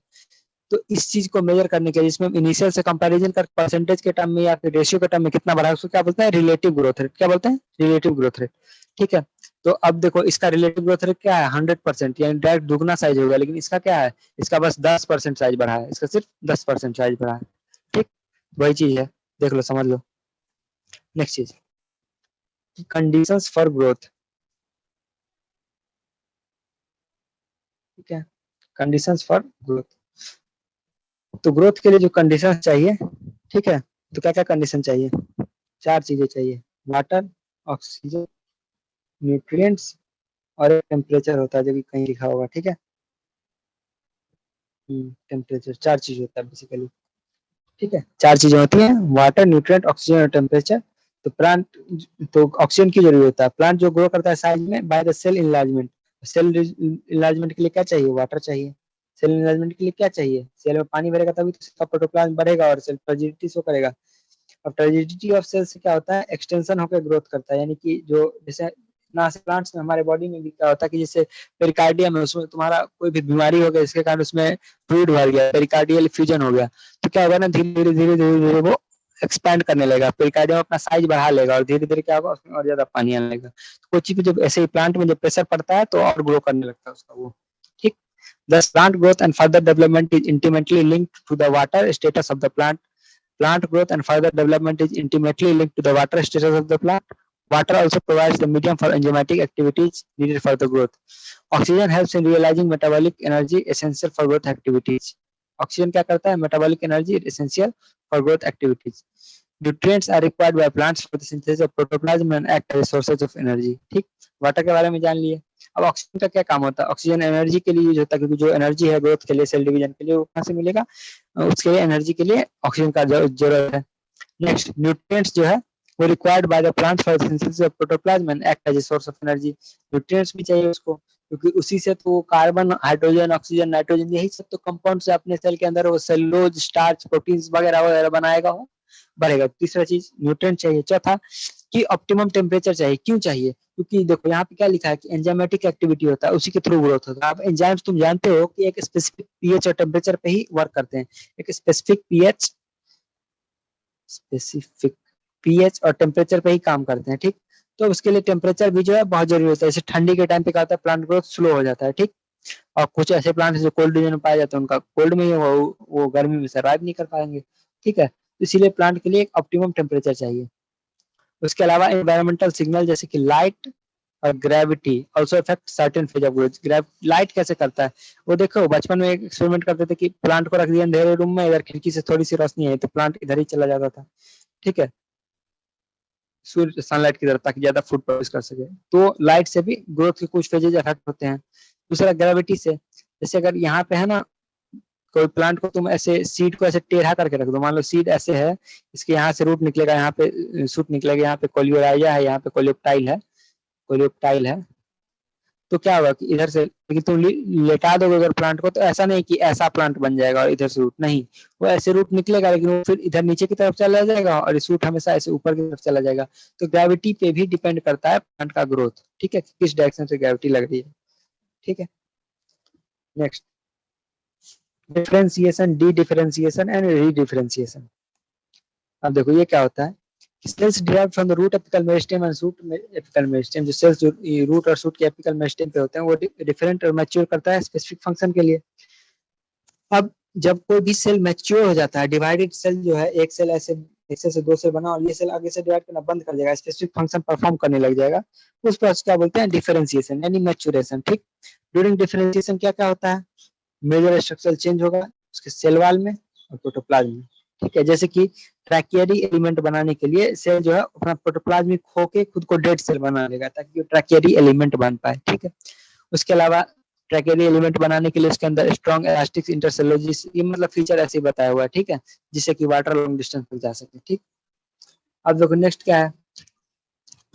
तो इस चीज को मेजर करने के लिए जिसमें इनिशियल से कंपैरिजन कर परसेंटेज के टर्म में या फिर रेशियो के टर्म में कितना बढ़ा है उसको क्या बोलते हैं, रिलेटिव ग्रोथ रेट। क्या बोलते हैं, रिलेटिव ग्रोथ रेट। ठीक है, तो अब देखो इसका रिलेटिव ग्रोथ रेट क्या है, 100%, यानी डायरेक्ट दुगना साइज होगा। लेकिन इसका क्या है, इसका बस 10% साइज बढ़ा है, इसका सिर्फ 10% साइज बढ़ा है। ठीक, वही चीज है, देख लो समझ लो। नेक्स्ट चीज, कंडीशंस फॉर ग्रोथ। ठीक है, कंडीशंस फॉर ग्रोथ। तो ग्रोथ के लिए जो कंडीशंस चाहिए, ठीक है, तो क्या क्या कंडीशन चाहिए, 4 चीजें चाहिए, वाटर, ऑक्सीजन, न्यूट्रिएंट्स और एक टेम्परेचर होता है जो कि कहीं लिखा होगा। ठीक है, टेम्परेचर, 4 चीज होता है बेसिकली। ठीक है, 4 चीजें होती हैं, वाटर, न्यूट्रिएंट, ऑक्सीजन और टेम्परेचर। तो प्लांट, तो ऑक्सीजन की जरूरत होता है, प्लांट जो ग्रो करता है साइज में by the cell enlargement. Cell enlargement के लिए क्या चाहिए, वाटर चाहिए। सेल इनलार्जमेंट के लिए क्या चाहिए, सेल में पानी भरेगा तभी तो इसका प्रोटोप्लाज्म बढ़ेगा और सेल फ्रेजिलिटी शो करेगा। अब फ्रेजिलिटी ऑफ सेल से क्या होता है, एक्सटेंशन होकर ग्रोथ करता है, यानी कि जो जैसे ना से प्लांट्स में हमारे बॉडी में भी क्या होता है कि जैसे पेरिकार्डियम है, उसमें तुम्हारा कोई भी बीमारी हो गया इसके कारण उसमें फ्लूइड भर गया, पेरिकार्डियल फ्यूजन हो गया, तो क्या होगा ना, धीरे धीरे धीरे धीरे धीरे वो एक्सपैंड करने लगेगा, पेरिकार्डियम अपना साइज बढ़ा लेगा और धीरे धीरे क्या होगा उसमें और ज्यादा पानी आने लगेगा। तो कोई चीज पे जब ऐसे ही प्लांट में जब प्रेशर पड़ता है तो और ग्रो करने लगता है उसका वो। ठीक, thus plant growth and further development is intimately linked to the water status of the plant. Plant growth and further development is intimately linked to the water status of the plant. Water also provides the medium for enzymatic activities needed for the growth. Oxygen helps in realizing metabolic energy essential for growth activities. Oxygen क्या करता है, metabolic energy essential for growth activities. Nutrients are required by plants for the synthesis of protoplasm and act as sources of energy. ठीक, water के बारे में जान लिए। अब ऑक्सीजन का क्या काम होता है, ऑक्सीजन एनर्जी के लिए यूज होता है, क्योंकि जो एनर्जी है ग्रोथ के लिए, सेल डिवीजन के लिए, वो कहाँ से मिलेगा, उसके लिए एनर्जी के लिए ऑक्सीजन का जरूरत है। नेक्स्ट, न्यूट्रिएंट्स जो है वो required by the plant for synthesis of protoplasm and act as a source of energy. Nutrients भी चाहिए उसको, क्योंकि उसी से तो कार्बन, हाइड्रोजन, ऑक्सीजन, नाइट्रोजन, यही सब तो कंपाउंड से अपने सेल के अंदर वो सेलुलोज, स्टार्च, प्रोटीन्स वगैरह वगैरह बनाएगा, वो बढ़ेगा। तीसरा चीज न्यूट्रिएंट चाहिए। चौथा कि ऑप्टिमम टेम्परेचर चाहिए। क्यों चाहिए, क्योंकि देखो यहाँ पे क्या लिखा है कि एंजाइमेटिक एक्टिविटी होता है, उसी के थ्रू ग्रोथ होता है। अब एंजाइम्स तुम जानते हो कि एक स्पेसिफिक पीएच और टेम्परेचर पे ही वर्क करते हैं, एक स्पेसिफिक पीएच, स्पेसिफिक पीएच और टेम्परेचर पे ही काम करते हैं। ठीक, तो उसके लिए टेम्परेचर भी जो है बहुत जरूरी होता है। जैसे ठंडी के टाइम पे क्या होता है, प्लांट ग्रोथ स्लो हो जाता है। ठीक, और कुछ ऐसे प्लांट जो कोल्ड रीजन में पाए जाते हैं उनका कोल्ड में ही वो गर्मी में सर्वाइव नहीं कर पाएंगे। ठीक है, तो इसीलिए प्लांट के लिए एक ऑप्टिमम टेम्परेचर चाहिए। उसके अलावा एनवायरमेंटल सिग्नल जैसे कि लाइट और gravity also effect certain phase of growth. Light कैसे करता है, वो देखो बचपन में एक एक्सपेरिमेंट करते थे कि प्लांट को रख दिया अंधेरे रूम में, इधर खिड़की से थोड़ी सी रोशनी आई तो प्लांट इधर ही चला जाता था। ठीक है, सूर्य सनलाइट की तरफ, ताकि ज्यादा फूड प्रोड्यूस कर सके। तो लाइट से भी ग्रोथ के कुछ फेजेज इफेक्ट होते हैं। दूसरा ग्रेविटी से, जैसे अगर यहाँ पे है ना कोई प्लांट को तुम ऐसे सीड को ऐसे टेढ़ा करके रख दो, मान लो सीड ऐसे है, इसके यहाँ से रूट निकलेगा, यहाँ पे शूट निकलेगा, यहाँ पे कोलियोराइजा है, यहाँ पे कोलियोप्टाइल है, कोलियोप्टाइल है, तो क्या होगा कि इधर से, लेकिन तुम लेटा दोगे अगर प्लांट को, तो ऐसा नहीं कि ऐसा प्लांट बन जाएगा और इधर से रूट नहीं, वो ऐसे रूट निकलेगा लेकिन वो फिर इधर नीचे की तरफ चला जाएगा और इस रूट हमेशा ऐसे ऊपर की तरफ चला जाएगा। तो ग्रेविटी पे भी डिपेंड करता है प्लांट का ग्रोथ, ठीक है, किस डायरेक्शन से ग्रेविटी लग रही है, ठीक है। Next, differentiation, dedifferentiation and redifferentiation. अब देखो ये क्या होता है, cells derived from the root apical meristem and shoot apical meristem. जो सेल्स जो रूट और शूट के एपिकल मेरिस्टेम पे होते हैं वो डिफरेंट और मैच्योर करता है स्पेसिफिक फंक्शन के लिए। अब जब कोई भी सेल मैच्योर हो जाता है, डिवाइडेड सेल जो है, एक सेल ऐसे एक सेल से दो सेल बना और ये सेल आगे से डिवाइड करना बंद कर देगा, स्पेसिफिक फंक्शन परफॉर्म करने लग जाएगा, उस प्रोसेस क्या बोलते हैं, डिफरेंशिएशन यानी मैच्योरेशन, ठीक। ड्यूरिंग डिफरेंशिएशन क्या क्या होता है, मेजर स्ट्रक्चरल चेंज होगा उसके सेल वॉल में और प्रोटोप्लाज्म में, ठीक है। जैसे कि ट्रैकियरी एलिमेंट बनाने के लिए सेल जो है अपना प्रोटोप्लाज्म में खो के खुद को डेड सेल बना लेगा ताकि वो ट्रैकियरी एलिमेंट बन पाए, ठीक है। उसके अलावा ट्रैकियरी एलिमेंट बनाने के लिए उसके अंदर स्ट्रॉन्ग इलास्टिक इंटरसेलुलोसिस, ये मतलब फीचर ऐसे ही बताया हुआ है, ठीक है, जिससे कि वाटर लॉन्ग डिस्टेंस तक जा सके, ठीक। अब देखो नेक्स्ट क्या है,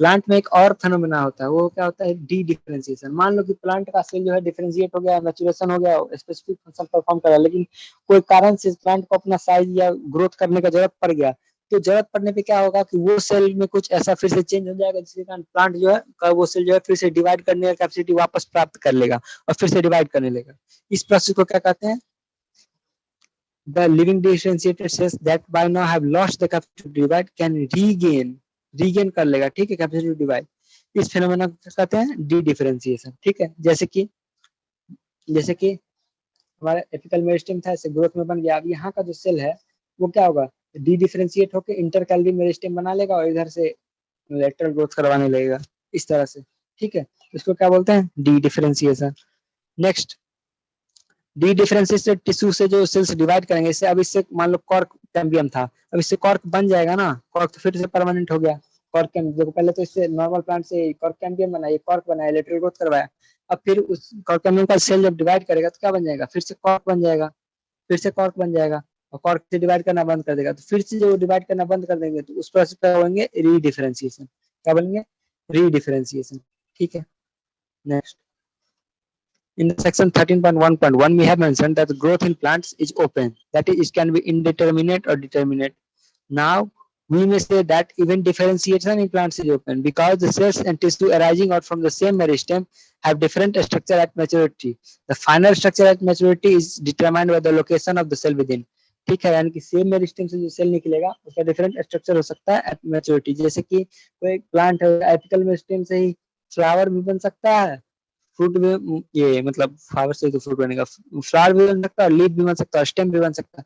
प्लांट में एक और फेनोमेना होता है, वो क्या होता है, डी डिफरेंशिएशन। मान लो कि प्लांट का सेल जो है डिफरेंशिएट हो गया, मैच्योरेशन हो गया, स्पेसिफिक फंक्शन परफॉर्म कर रहा है, लेकिन कोई कारण से प्लांट को अपना साइज या ग्रोथ करने का जरूरत पड़ गया, तो जरूरत पड़ने पे क्या होगा कि वो सेल में कुछ ऐसा फिर से चेंज हो जाएगा जिसके कारण प्लांट जो है वो सेल जो है फिर से डिवाइड करने का कैपेसिटी वापस प्राप्त कर लेगा और फिर से डिवाइड करने लगेगा। इस प्रोसेस को क्या कहते हैं, the living differentiated cells that by now have lost the capacity to divide can regain कर लेगा, ठीक है, कैपेसिटी टू डिवाइड। इस फिनोमेना को कहते हैं डी डिफरेंशिएशन, ठीक है। जैसे कि हमारा एपिकल मेरिस्टेम था, ऐसे ग्रोथ में बन गया, अब यहाँ का जो सेल है वो क्या होगा, डी डिफरेंशिएट होकर इंटरकैलरी मेरिस्टेम बना लेगा और इधर से लेटरल ग्रोथ करवाने लगेगा, इस तरह से, ठीक है। इसको क्या बोलते हैं, D differentiation. Next, D differentiated tissue से जो सेल्स डिवाइड करेंगे, इससे अब इससे मान लो कॉर्क कैम्बियम था, अब इससे कॉर्क बन जाएगा ना, कॉर्क तो फिर से परमानेंट हो गया। कॉर्क कैम्बियम देखो, पहले तो इससे नॉर्मल प्लांट से कॉर्क कैम्बियम बना, ये कॉर्क बनाया, लेटरल ग्रोथ करवाया, अब फिर उस कॉर्क कैम्बियम का सेल जब डिवाइड करेगा तो क्या बन जाएगा, फिर से कॉर्क बन जाएगा, फिर से कॉर्क बन जाएगा, और कॉर्क से डिवाइड करना बंद कर देगा, तो फिर से जो डिवाइड करना बंद कर देंगे तो उस प्रोसेस पे होंगे रीडिफरेंशिएशन, क्या बोलेंगे, रीडिफरेंशिएशन, ठीक है। Next, in the section 13.1.1 we have mentioned that growth in plants is open, that is, it can be indeterminate or determinate. Now we may say that even differentiation in plants is open because the cells and tissue arising out from the same meristem have different structure at maturity. The final structure at maturity is determined by the location of the cell within, ठीक है। यानी कि same meristem से जो cell निकलेगा उसका different structure हो सकता है एट मैच्योरिटी। जैसे कि कोई प्लांट है, एपिकल मेरिस्टेम से ही फ्लावर भी बन सकता है, फ्रूट भी, ये मतलब फ्लावर से तो फ्रूट बनेगा, फ्लावर भी बन सकता है, लीफ भी बन सकता है, स्टेम भी बन सकता है,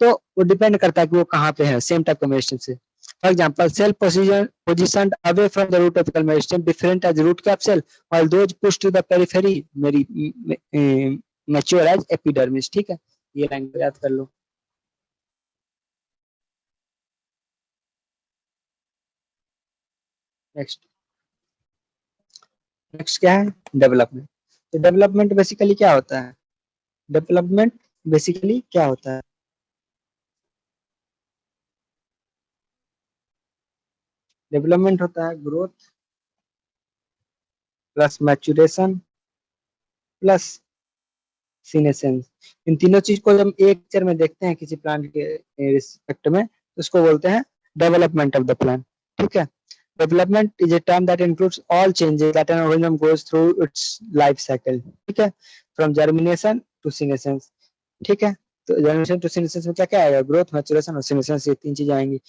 तो वो डिपेंड करता है कि वो कहाँ पे है, सेम टाइप का मेरिस्टेम से। For example, cell position away from the root apical meristem different as root cap cell while those push to the periphery मेरी मैच्योर एज एपिडर्मिस, ठीक है, ये लाइन याद कर लो। नेक्स्ट, नेक्स्ट क्या है, डेवलपमेंट। तो डेवलपमेंट बेसिकली क्या होता है, डेवलपमेंट बेसिकली क्या होता है, डेवलपमेंट होता है growth plus maturation plus senescence. इन तीनों चीज को जब एक पिक्चर में देखते हैं किसी प्लांट के रिस्पेक्ट में, तो उसको बोलते हैं डेवलपमेंट ऑफ द प्लांट, ठीक है। Development is a term that includes all changes that an organism goes through it's life cycle, ठीक है, फ्रॉम जर्मिनेशन टू सीनेसेंस, ठीक है। तो जर्मिनेशन टू सीनेसेंस में क्या क्या आएगा, ग्रोथ, मैच्योरेशन और सीनेसेंस, ये तीन चीजें आएंगी।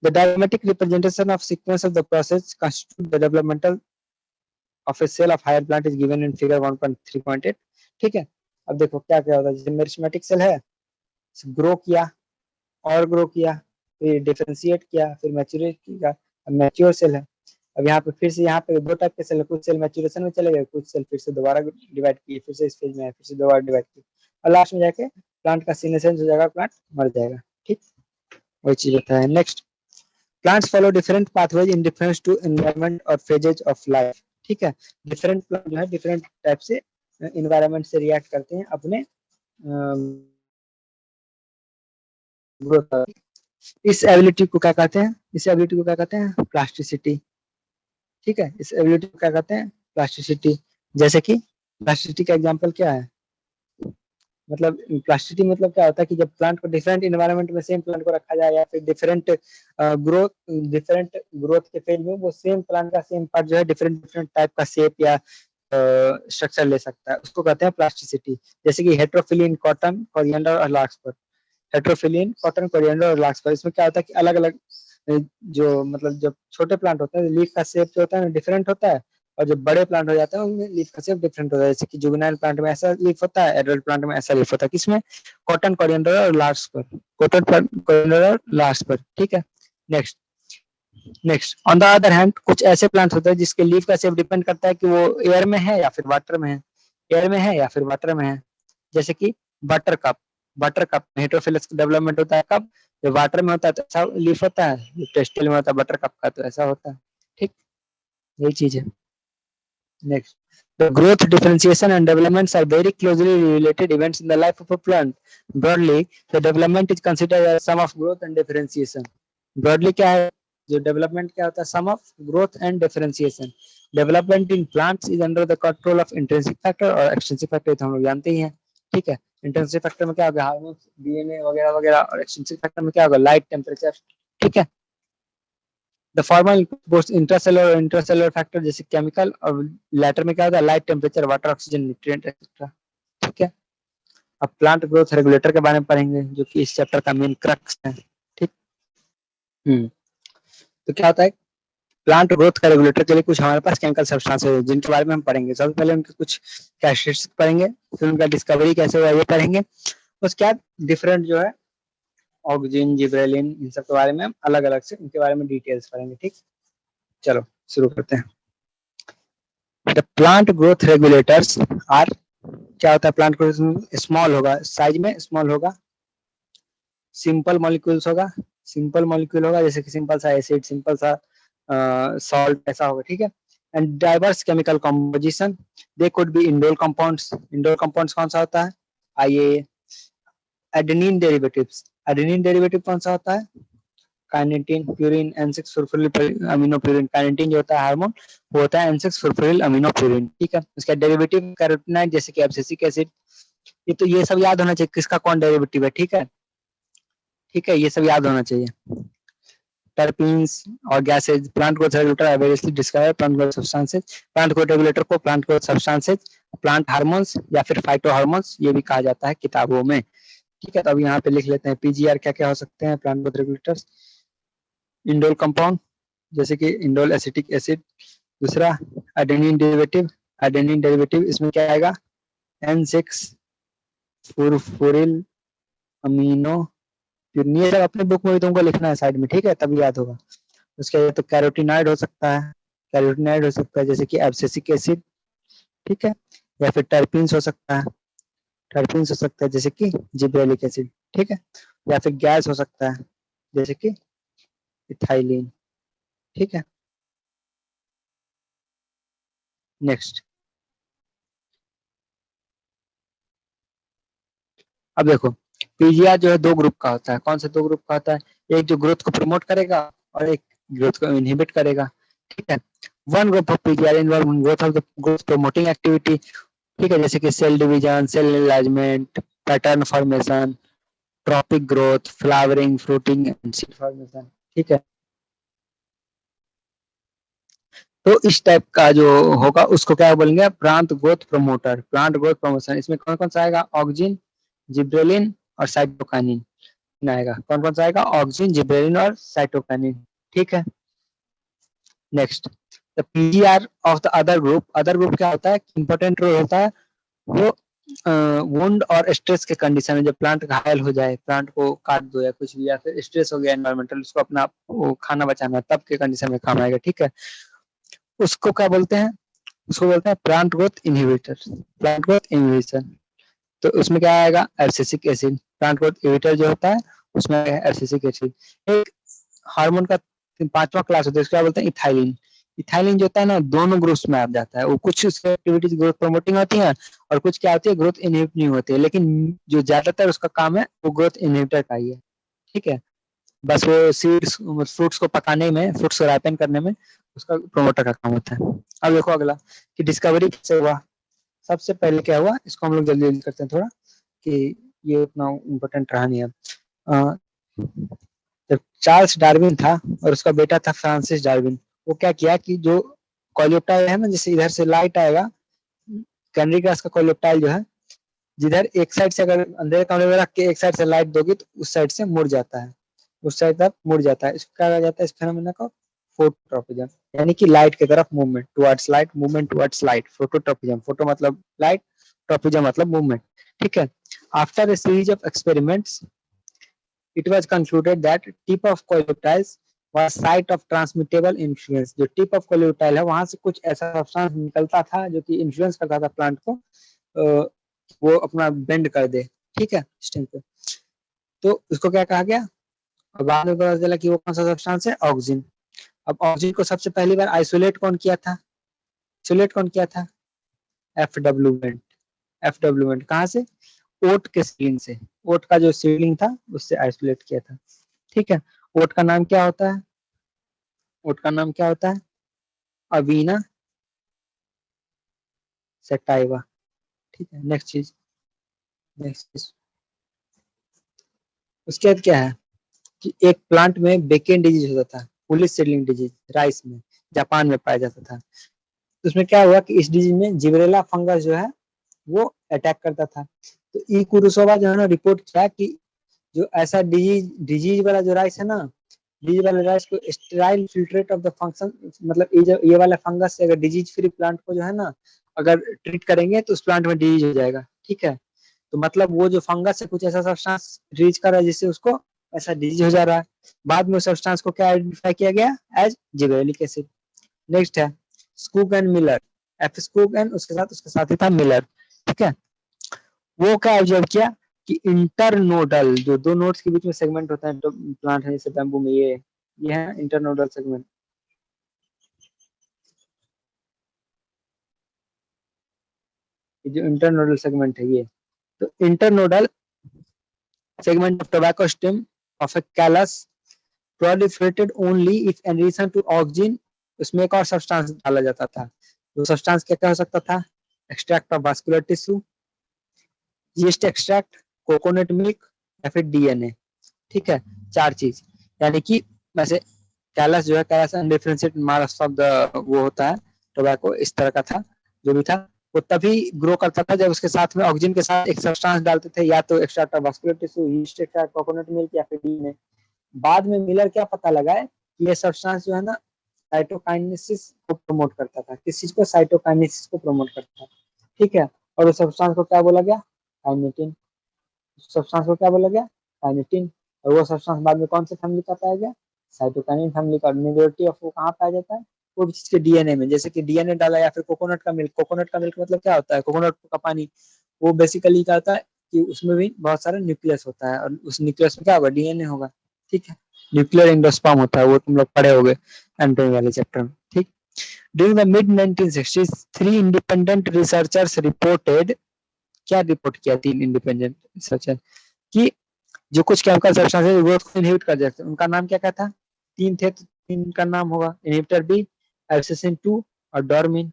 The diagrammatic representation of sequence of the process constitute the developmental of a cell of higher plant is given in figure 1.3.8, ठीक है। अब देखो क्या क्या होता है, जैसे मेरिस्टेमेटिक सेल है, ग्रो किया और ग्रो किया, फिर डिफरेंशिएट किया, फिर मैच्योरेट किया, अब मैच्योर सेल है। अब यहाँ पे फिर से यहाँ पे दो टाइप के सेल है, कुछ सेल मैच्योरेशन में चले गए, कुछ सेल फिर से दोबारा डिवाइड किए, फिर से इस फेज में है, फिर से दोबारा डिवाइड किए, और लास्ट में जाके प्लांट का सीनेसेंस हो जाएगा, प्लांट मर जाएगा, ठीक, वही चीज होता है। Next, plants follow different pathways in difference to environment और फेजेज ऑफ लाइफ, ठीक है। डिफरेंट प्लांट जो है डिफरेंट टाइप से एनवायरनमेंट से रिएक्ट करते हैं अपने ग्रोथ। इस एबिलिटी को क्या कहते हैं, इस एबिलिटी को क्या कहते हैं, प्लास्टिसिटी, ठीक है, इस एबिलिटी को क्या कहते हैं, प्लास्टिसिटी। जैसे कि प्लास्टिसिटी का एग्जांपल क्या है, मतलब प्लास्टिसिटी मतलब क्या होता है कि जब प्लांट को डिफरेंट इन्वायरमेंट में सेम प्लांट को रखा जाए या फिर ग्रोथ डिफरेंट ग्रोथ के फेज में वो सेम प्लांट का सेम पार्ट जो है डिफरेंट डिफरेंट टाइप का शेप या स्ट्रक्चर ले सकता है, उसको कहते हैं प्लास्टिसिटी। जैसे कि हेट्रोफिली इन कॉटन, कोरिएंडर और लार्कस्पर। हेट्रोफिली इन कॉटन, कोरिएंडर और लार्कस्पर, इसमें क्या होता है कि अलग अलग जो मतलब जब छोटे प्लांट होते हैं लीफ का शेप जो होता है डिफरेंट होता है, और जब बड़े प्लांट हो जाते हैं उनमें लीफ का शेप डिफरेंट होता है। जैसे कि जुवेनाइल प्लांट में ऐसा लीफ होता है, एडल्ट प्लांट में ऐसा लीफ होता है। किसमें? कॉटन, कोरिएंडर और लार्कस्पर। कॉटन, कोरिएंडर और लार्कस्पर, ठीक है। Next next on the other hand कुछ ऐसे प्लांट होते हैं जिसके लीफ का शेप डिपेंड करता है कि वो एयर में है या फिर वाटर में है, एयर में है या फिर वाटर में है। जैसे कि बटर कप, बटर कप में हेटेरोफिलस डेवलपमेंट होता है कब? जब वाटर में होता है तो ऐसा लीफ होता है, टेस्टिल में होता है बटर कप का तो ऐसा होता है, ठीक, यही चीज है। Next, the growth, differentiation and developments are very closely related events in the life of a plant. Broadly, the development is considered as sum of growth and differentiation. Broadly क्या है जो डेवलपमेंट क्या होता है? सम of growth and differentiation. Development in plants is under the control of intrinsic factor और extrinsic factor, तो हम लोग जानते ही हैं, ठीक है। इंट्रिंसिक फैक्टर में क्या होगा? हार्मोन्स, डीएनए वगैरह वगैरह, और एक्सट्रिंसिक फैक्टर में क्या होगा? लाइट, टेम्परेचर, ठीक है। द फॉर्मल बोथ इंट्रासेलुलर और इंट्रासेलुलर फैक्टर जैसे केमिकल, और लेटर में क्या होता है? Light, temperature, water, oxygen, nutrient etcetera, ठीक है। अब प्लांट ग्रोथ रेगुलेटर के बारे में पढ़ेंगे जो कि इस चैप्टर का मेन क्रक्स है, ठीक। तो क्या होता है प्लांट ग्रोथ का रेगुलेटर के लिए? कुछ हमारे पास केमिकल सब्सटेंस है जिनके बारे में हम पढ़ेंगे। सबसे पहले उनके कुछ कैरेक्टरिस्टिक्स पढ़ेंगे, फिर उनका डिस्कवरी कैसे हुआ ये पढ़ेंगे, उसके बाद डिफरेंट जो है ऑक्सिन, जिब्रेलिन, इन सब के बारे में हम अलग अलग से उनके बारे में डिटेल्स पढ़ेंगे, ठीक। चलो शुरू करते हैं। The plant growth regulators are, क्या होता है प्लांट ग्रोथ? स्मॉल होगा, साइज में स्मॉल होगा, सिंपल मॉलिक्यूल्स होगा, सिंपल मॉलिक्यूल होगा जैसे कि सिंपल सा एसिड, सिंपल सा सॉल्ट ऐसा होगा, ठीक है। And diverse chemical composition, they could be indole compounds. Indole compounds कौन सा होता है? आइए, एडेनिन डेरिवेटिव्स। एडेनिन डेरिवेटिव कौन सा होता है? Kinetin, purine, N6 phosphoryl amino purine. Kinetin जो होता है हार्मोन, वो होता है N6 फॉस्फोरिल अमीनो प्यूरिन, ठीक है। उसका डेरिवेटिव कैरोटीनॉइड जैसे कि एब्सिसिक एसिड। ये तो ये सब याद होना चाहिए किसका कौन डेरिवेटिव है, ठीक है, ठीक है, ये सब याद होना चाहिए। टर्पीन्स और gases, plant growth regulator are variously describe plant growth substances. Plant growth regulator को plant growth substances, plant hormones या फिर फाइटो हार्मोन्स ये भी कहा जाता है किताबों में, ठीक है। तो अब यहाँ पे लिख लेते हैं पीजीआर क्या क्या हो सकते हैं plant growth regulators. Indole compound जैसे कि इंडोल एसिटिक एसिड। दूसरा एडेनिन डेरिवेटिव, एडेनिन डेरिवेटिव इसमें क्या आएगा? N6 phosphoryl amino purine. ये सब अपने बुक में भी तुमको लिखना है साइड में, ठीक है, तभी याद होगा। उसके बाद तो कैरोटीनॉइड हो सकता है, कैरोटीनॉइड हो सकता है जैसे कि एब्सिसिक एसिड, ठीक है, या फिर टर्पीन्स हो सकता है, टर्पीन्स हो सकता है जैसे कि जिब्रेलिक एसिड, ठीक है, या फिर गैस हो सकता है जैसे कि इथाइलिन, ठीक है। नेक्स्ट, अब देखो पीजीआर जो है दो ग्रुप का होता है। कौन से दो ग्रुप का होता है? एक जो ग्रोथ को प्रमोट करेगा और एक ग्रोथ को इनहिबिट करेगा, ठीक है। One group of PGR involve in growth of the growth promoting activity, ठीक है, जैसे कि cell division, cell enlargement, pattern formation, tropic growth, flowering, fruiting and seed formation, ठीक है। तो इस टाइप का जो होगा उसको क्या बोलेंगे? Plant growth promoter, plant growth promotion. इसमें कौन कौन सा आएगा? ऑक्सिन, जिब्रेलिन और साइटोकाइनिन आएगा। कौन कौन सा आएगा? ऑक्सिन, जिब्रेलिन और साइटोकाइनिन, ठीक है। Next, the PGR of the other group. Other group क्या होता है? इंपॉर्टेंट रोल होता है वो वुंड और स्ट्रेस के कंडीशन में, जब प्लांट घायल हो जाए, प्लांट को काट दो या कुछ भी, या फिर स्ट्रेस हो गया एनवायरमेंटल, उसको अपना वो खाना बचाना, तब के कंडीशन में काम आएगा, ठीक है। उसको क्या बोलते हैं? उसको बोलते हैं plant growth inhibitor, plant growth inhibition. तो उसमें क्या आएगा? Abscisic acid. Plant growth inhibitor जो होता है उसमें एब्सिसिक एसिड। एक हार्मोन का पांचवा क्लास होता है, उसको क्या बोलते हैं? इथाइलिन। इथाइलिन जो होता है ना दोनों ग्रुप्स में आ जाता है। वो कुछ उसकी एक्टिविटीज ग्रोथ प्रमोटिंग होती है और कुछ क्या होती है? ग्रोथ इनहिबिटिंग होती है, लेकिन जो ज्यादातर उसका काम है वो ग्रोथ इनहिबिटर का ही है, ठीक है। बस वो सीड्स फ्रूट्स को पकाने में, फ्रूट्स को राइपन करने में उसका प्रोमोटर का काम होता है। अब देखो अगला कि डिस्कवरी कैसे हुआ। सबसे पहले क्या हुआ, इसको हम लोग जल्दी जल्दी करते हैं थोड़ा, कि ये उतना इम्पोर्टेंट रहा नहीं अब। जब चार्ल्स डार्विन था और उसका बेटा था फ्रांसिस डार्विन, वो क्या किया कि जो कोलियोप्टाइल है ना, जैसे इधर से लाइट आएगा, कैनरी ग्रास का कोलियोप्टाइल जो है, जिधर एक साइड से अगर अंधेरे कमरे में रख के एक साइड से लाइट दोगी तो उस साइड से मुड़ जाता है, उस साइड तक मुड़ जाता है। इसको क्या कहा जाता है, इस फेनोमेना को फोटोट्रॉपिज्म, यानी कि लाइट की तरफ movement, towards light, movement towards light, phototropism. Photo मतलब लाइट, ट्रॉपिज्म मतलब मूवमेंट। ठीक है। After a series of experiments, it was concluded that tip of coleoptiles was site of transmittable influence। जो टिप ऑफ कोलियोटाइल है वहां से कुछ ऐसा सब्सटेंस निकलता था जो कि इन्फ्लुएंस करता था प्लांट को, वो अपना बेंड कर दे। ठीक है, इस टाइम पे तो उसको क्या कहा गया, और बाद में पता चला कि वो कौन सा सब्सटेंस है, ऑक्सीजन। अब ऑक्सीजन को सबसे पहली बार आइसोलेट कौन किया था, आइसोलेट कौन किया था, एफडब्ल्यू बेंट। एफडब्ल्यू बेंट कहाँ से, ओट के सीलिंग से, ओट का जो सीलिंग था उससे आइसोलेट किया था। ठीक है। ओट का नाम क्या होता है, ओट का नाम क्या होता है, अवीना सेटाइवा। ठीक है, नेक्स्ट चीज, नेक्स्ट चीज उसके बाद क्या है कि एक प्लांट में बेकेन डिजीज होता था, पुलिस सीडलिंग डिजीज, राइस में, जापान में पाया जाता था। तो उसमें क्या हुआ कि इस डिजीज में जिबरेला फंगस जो है वो अटैक करता था। तो ई कुरुसोवा जो है ना रिपोर्ट किया कि जो ऐसा डिजीज डिजीज वाला जो राइस है ना, डिजीज वाले राइस को sterile filtrate of the function, मतलब ये वाला फंगस से अगर डिजीज फ्री प्लांट को जो है ना अगर ट्रीट करेंगे तो उस प्लांट में डिजीज हो जाएगा। ठीक है। तो मतलब वो जो फंगस है कुछ ऐसा सब्सटेंस रिलीज कर रहा है जिससे उसको ऐसा डिजीज हो जा रहा है। बाद में उस सब्सटेंस को क्या आइडेंटिफाई किया गया, एज जिबरेलिक एसिड। नेक्स्ट है स्कूक एंड मिलर, एफ स्कूक एंड उसके साथ उसके साथ ही था मिलर। ठीक है। वो क्या ऑब्जर्व किया कि इंटरनोडल, जो दो नोड्स के बीच में सेगमेंट होता है तो प्लांट है जैसे बैम्बू में, ये है इंटरनोडल सेगमेंट। जो इंटरनोडल सेगमेंट है ये, तो internodal segment of tobacco stem of a callus proliferated only if in addition to oxygen उसमें एक और सब्सटेंस डाला जाता था। वो सब्सटेंस क्या क्या हो सकता था, extract of vascular tissue, yeast extract, coconut milk या फिर डीएनए। ठीक है, चार चीज। यानी कि वैसे कैलस जो है, callus undifferentiated mass of the वो होता है टोबैको, इस तरह का था जो भी था। वो तभी ग्रो करता था जब उसके साथ में ऑक्सीजन के साथ एक सब्सटेंस डालते थे, या तो extract of vascular tissue, yeast extract, coconut milk या फिर डीएनए। बाद में मिलर क्या पता लगा है कि ये सब्सटेंस जो है ना साइटोकाइनेसिस को प्रमोट करता था। किस चीज को, साइटोकाइनेसिस को प्रमोट करता था। ठीक है। और उस सब्सटेंस को क्या बोला गया, काइनेटिन। सब्सटेंस को क्या बोला गया, काइनेटिन। और वो सब्सटेंस बाद में कौन से फैमिली का पाया गया, साइटोकाइनिन फैमिली का। मेजोरिटी ऑफ वो कहाँ पाया जाता है, वो चीज के डीएनए में। जैसे कि डीएनए डाला या फिर कोकोनट का मिल्क, कोकोनट का मिल्क मतलब क्या होता है, कोकोनट का पानी। वो बेसिकली क्या होता है कि उसमें भी बहुत सारा न्यूक्लियस होता है, और उस न्यूक्लियस में क्या होगा, डीएनए होगा। ठीक है। न्यूक्लियर एंडोस्पर्म होता है, वो तुम लोग पढ़े होगे एंटोमी वाले चैप्टर में। ठीक। During the mid 1960s, 3 independent researchers reported, क्या रिपोर्ट किया, 3 इंडिपेंडेंट रिसर्चर, कि जो कुछ केमिकल सब्सटेंसेस ग्रोथ को इनहिबिट कर देते हैं। उनका नाम क्या क्या था, तीन थे तो तीन का नाम होगा, इनहिबिटर बी, एब्सिसिन 2 और डॉर्मिन।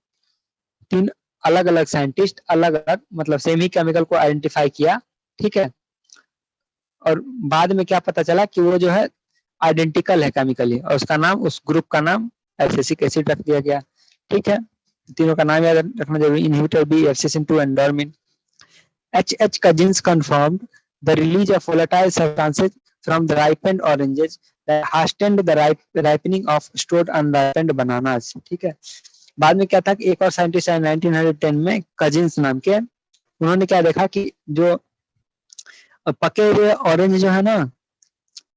तीन अलग अलग साइंटिस्ट अलग अलग मतलब सेम ही केमिकल को आइडेंटिफाई किया। ठीक है। और बाद में क्या पता चला कि वो जो है आइडेंटिकल है केमिकली, और उसका नाम, उस ग्रुप का नाम एब्सिसिक एसिड रख दिया गया। ठीक है। तीनों का नाम याद रखना जरूरी, inhibitor B, abscisin 2 and dormin. H Cousins confirmed the release of volatile substances from the ripened oranges that hastened the ripening of stored unripened bananas। ठीक है। बाद में क्या था कि एक और साइंटिस्ट आए 1910 में, कजिन्स नाम के। उन्होंने क्या देखा कि जो पके हुए ऑरेंज जो है ना,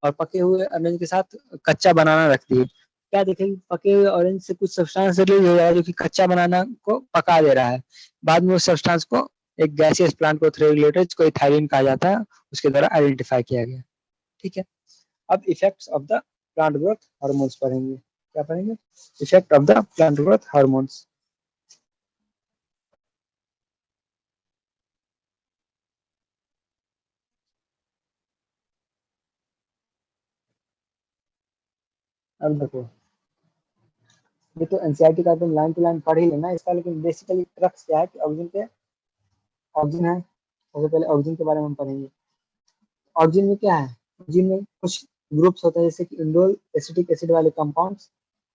और पके हुए ऑरेंज के साथ कच्चा बनाना रखती है, क्या देखेंगे, पके हुए ऑरेंज से कुछ सब्सटेंस रिलीज हो रहा है जो कि कच्चा बनाना को पका दे रहा है। बाद में उस सब्सटेंस को एक गैसियस प्लांट को रेगुलेटर, जिसको इथाइलिन कहा जाता है, उसके द्वारा आइडेंटिफाई किया गया। ठीक है। अब effects of the plant growth hormones पढ़ेंगे। क्या पढ़ेंगे, effect of the plant growth hormones. अब देखो, ये तो एनसीईआरटी का तुम लाइन टू लाइन पढ़ ही लेना इसका, लेकिन बेसिकली क्रक्स क्या है कि ऑक्सीजन है, सबसे पहले ऑक्सीजन के बारे में हम पढ़ेंगे। ऑक्सीजन में क्या है, ऑक्सीजन में कुछ ग्रुप्स होते हैं जैसे कि इंडोल एसिटिक एसिड वाले कंपाउंड्स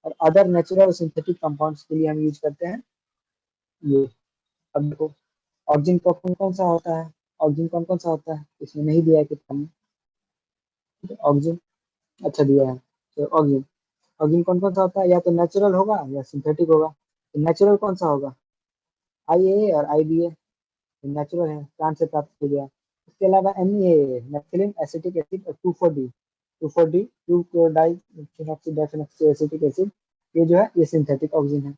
और अदर नेचुरल और सिंथेटिक कंपाउंड्स के लिए हम यूज करते हैं ये। अब देखो ऑक्सीजन का कौन कौन सा होता है, ऑक्सीजन कौन कौन सा होता है इसमें नहीं दिया है किताब में। ऑक्सीजन अच्छा दिया है, तो ऑक्सीजन ऑक्सीजन कौन कौन सा होता है, या तो नेचुरल होगा या सिंथेटिक होगा। तो नेचुरल कौन सा होगा, आई ए और आई बी ए, नेचुरल है प्लांट से प्राप्त किया गया। इसके अलावा एन ए नेथिलिन एसिटिक एसिड और 2,4-D 2,4-D 2-क्लोराइड एसिटिक एसिड, ये जो है ये सिंथेटिक ऑक्सीजन है।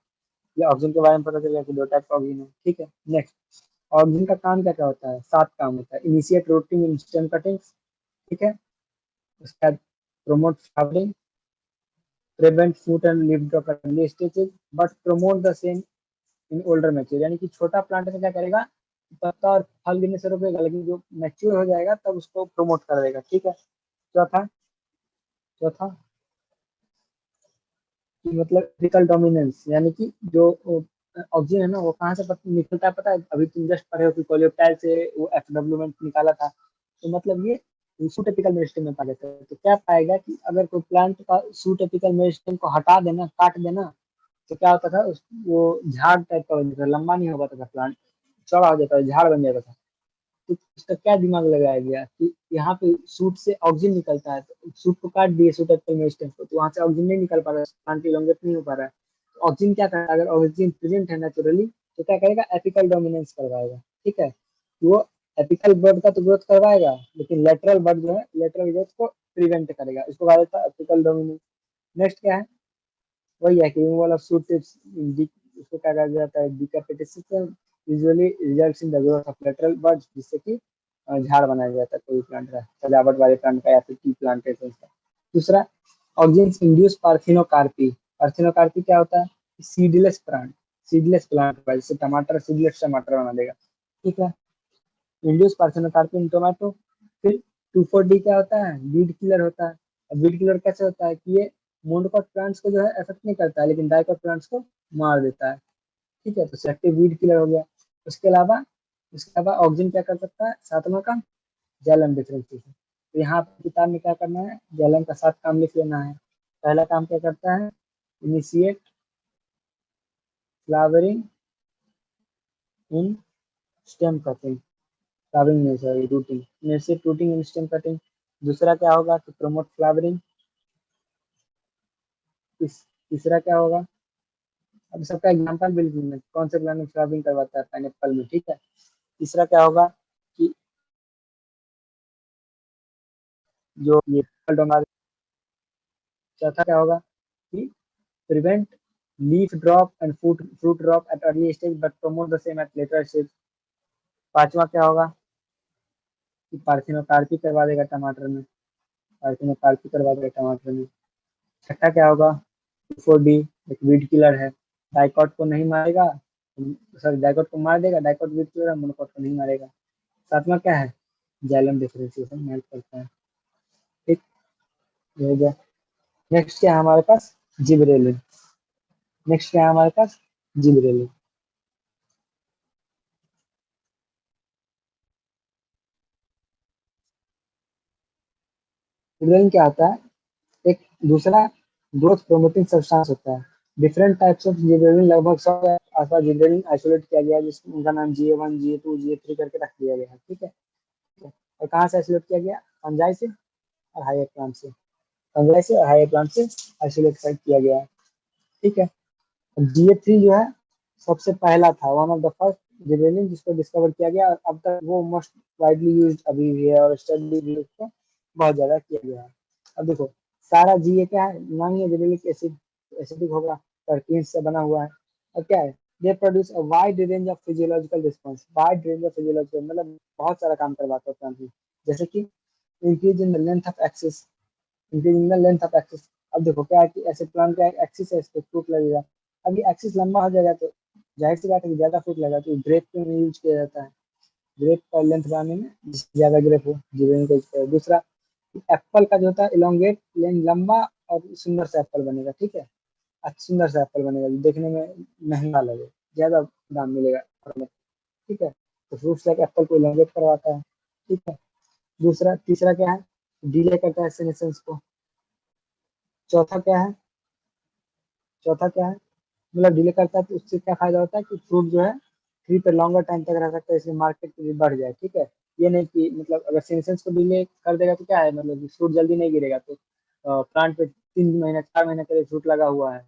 ये ऑक्सीजन के बारे में पता चला कि दो टाइप का ऑक्सीजन है, ठीक है। नेक्स्ट, ऑक्सीजन का काम क्या क्या होता है, 7 काम होता है। Initiate rooting in stem cuttings, ठीक है। उसके बाद promote flowering, prevent fruit and leaf drop at early stages, but promote the same in older mature। यानी कि छोटा प्लांट में क्या करेगा, पत्ता और फल गिरने से रोकेगा, लेकिन जो मैच्योर हो जाएगा तब उसको प्रमोट कर देगा, ठीक है। चौथा, चौथा कि मतलब फिजिकल डोमिनेंस, यानी कि जो ऑक्सीजन है ना वो कहाँ से निकलता है पता है, अभी तुम जस्ट पढ़े हो कि कोलियोप्टाइल से वो एफडब्ल्यू निकाला था। तो मतलब ये सूट एपिकल मेरिस्टेम में पाया जाता है। तो क्या पाएगा कि अगर कोई प्लांट का सूट एपिकल मेरिस्टेम को हटा देना, काट देना, तो क्या होता था वो झाड़ टाइप का बन जाता था, लंबा नहीं हो पाता था प्लांट, चौड़ा हो जाता था, झाड़ बन जाता था। तो उसका क्या दिमाग लगाया गया कि यहाँ पे सूट से ऑक्सीजन निकलता है, तो सूट को काट दिए, सूट एपिकल मेरिस्टेम को, तो वहां से ऑक्सीजन नहीं निकल पा रहा है, प्लांट इलोंगेट नहीं हो पा रहा है। तो ऑक्सीजन क्या करेगा, अगर ऑक्सीजन प्रेजेंट है नेचुरली तो क्या करेगा, एपिकल डोमिनेंस करवाएगा, ठीक है। वो एपिकल बर्ड का तो ग्रोथ करवाएगा, लेकिन लेटरल बर्ड जो है लेटरल ग्रोथ को प्रिवेंट करेगा, इसको कहा जाता है एपिकल डोमिनेंस। नेक्स्ट क्या है, वही है कि रिमूवल ऑफ सूट टिप्स, उसको क्या कहा जाता है, decapitation usually results in the growth of lateral birds, जिससे कि झाड़ बनाया जाता है कोई प्लांट का, सजावट वाले प्लांट का या फिर टी प्लांटेशन का। दूसरा, ऑक्सीजन इंड्यूस पार्थिनोकार्पी। पार्थिनोकार्पी क्या होता है, सीडलेस प्लांट, सीडलेस प्लांट का, जैसे टमाटर सीडलेस टमाटर बना देगा, ठीक है। इंड्यूस पार्थिनोकार्पी इन टोमेटो। फिर 2,4-D क्या होता है, वीड किलर होता है। अब वीड किलर कैसे होता है कि ये मोनोकॉट प्लांट्स को जो है इफेक्ट नहीं करता है, लेकिन डाइकॉट प्लांट्स को मार देता है, ठीक है। तो सेलेक्टिव वीड किलर हो गया। उसके अलावा ऑक्सीजन क्या कर सकता है, सातवां काम, जाइलम डिफरेंशिएशन। तो यहाँ पर किताब में क्या करना है, जाइलम का 7 काम लिख लेना है। पहला काम क्या करता है, इनिशिएट फ्लावरिंग इन स्टेम कटिंग, फ्लावरिंग नहीं sorry routing, initiate rooting in stem cutting. दूसरा क्या होगा कि प्रमोट फ्लावरिंग। तीसरा क्या होगा, अब सबका एग्जाम्पल बिल्कुल में कौन से प्लांट में फ्लावरिंग करवाता है, पाइनएप्पल में, ठीक है। तीसरा क्या होगा कि जो ये फल डोंगा। चौथा क्या होगा कि prevent leaf drop and fruit drop at early stage but promote the same at later stage. पांचवा क्या होगा कि पार्थिनोकार्पी करवा देगा टमाटर में, पार्थिनोकार्पी करवा देगा टमाटर में। छठा क्या होगा, 4-D एक वीड किलर है, डाइकॉट को नहीं मारेगा, सॉरी डाइकॉट को मार देगा, डाइकॉट वीड किलर है, मोनोकॉट को नहीं मारेगा। सातवां क्या है, जाइलम डिफरेंशिएशन में हेल्प करता है, ठीक, ये हो गया। नेक्स्ट क्या है हमारे पास, जिबरेलिन। नेक्स्ट क्या है हमारे पास, जिबरेलिन। जिबरेलिन क्या होता है, एक दूसरा ग्रोथ प्रोमोटिंग सब्सटेंस होता है। डिफरेंट टाइप्स ऑफ जिबरेलिन, लगभग 100 के आसपास जिबरेलिन आइसोलेट किया गया है, जिसमें उनका नाम GA1 GA2 GA3 करके रख दिया गया है, ठीक है। और कहाँ से आइसोलेट किया गया, फंजाई से और हाई प्लांट से, फंजाई से और हाई प्लांट से आइसोलेट किया गया है, ठीक है। GA3 जो है सबसे पहला था, one of the first gibberellin जिसको डिस्कवर किया गया, और अब तक वो मोस्ट वाइडली यूज अभी भी है, और स्टडी भी उसको बहुत ज्यादा किया गया है। अब देखो सारा GA क्या है, नाम ही है जिबरेलिक एसिड, एसिडिक होगा, टर्पीन से बना हुआ है। और क्या है, they produce a wide range of physiological response, wide range of physiological मतलब बहुत सारा काम करवाता है प्लांट में, जैसे कि increase in the length of axis, increasing the length of axis. अब देखो क्या है कि ऐसे प्लांट का एक्सिस है, इस पे फ्रूट लगेगा। अब ये एक्सिस लंबा हो जाएगा तो जाहिर सी बात है कि ज्यादा फ्रूट लगेगा, तो ग्रेप पे यूज किया जाता है, ग्रेप का लेंथ बढ़ाने में, जिससे ज्यादा ग्रेप हो, जिबरेलिन का यूज किया। दूसरा, एप्पल का जो होता है इलोंगेट लेंथ, लंबा और सुंदर सा एप्पल बनेगा, ठीक है। अच्छा सुंदर सा एप्पल बनेगा जो देखने में महंगा लगे, ज्यादा दाम मिलेगा, ठीक है। तो फ्रूट्स लाइक एप्पल को इलोंगेट करवाता है, ठीक है। दूसरा तीसरा क्या है, डिले करता है सेनेसेंस को। चौथा क्या है, चौथा क्या है, मतलब डिले करता है तो उससे क्या फायदा होता है कि फ्रूट जो है ट्री पे लॉन्गर टाइम तक रह सकता है, इसलिए मार्केट भी बढ़ जाए, ठीक है। ये नहीं कि मतलब अगर सेनेसेंस को डिले कर देगा तो क्या है, मतलब कि फ्रूट जल्दी नहीं गिरेगा, तो प्लांट पे 3 महीना 4 महीने के लिए फ्रूट लगा हुआ है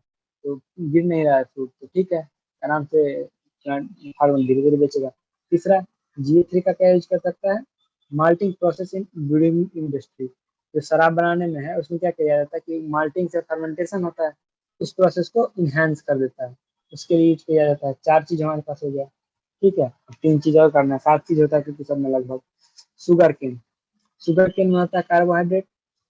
तो गिर नहीं रहा है फ्रूट, तो ठीक है, आराम से प्लांट फार्मर धीरे धीरे बेचेगा। तीसरा, GA3 का क्या यूज कर सकता है, malting process in brewing industry. जो शराब बनाने में है उसमें क्या किया जाता है कि माल्टिंग से फर्मेंटेशन होता है, उस प्रोसेस को इनहेंस कर देता है, उसके लिए यूज किया जाता है। 4 चीज हमारे पास हो गया, ठीक है। अब 3 चीज और करना है, 7 चीज होता है क्योंकि सब में लगभग। शुगर केन, शुगर केन में होता है कार्बोहाइड्रेट,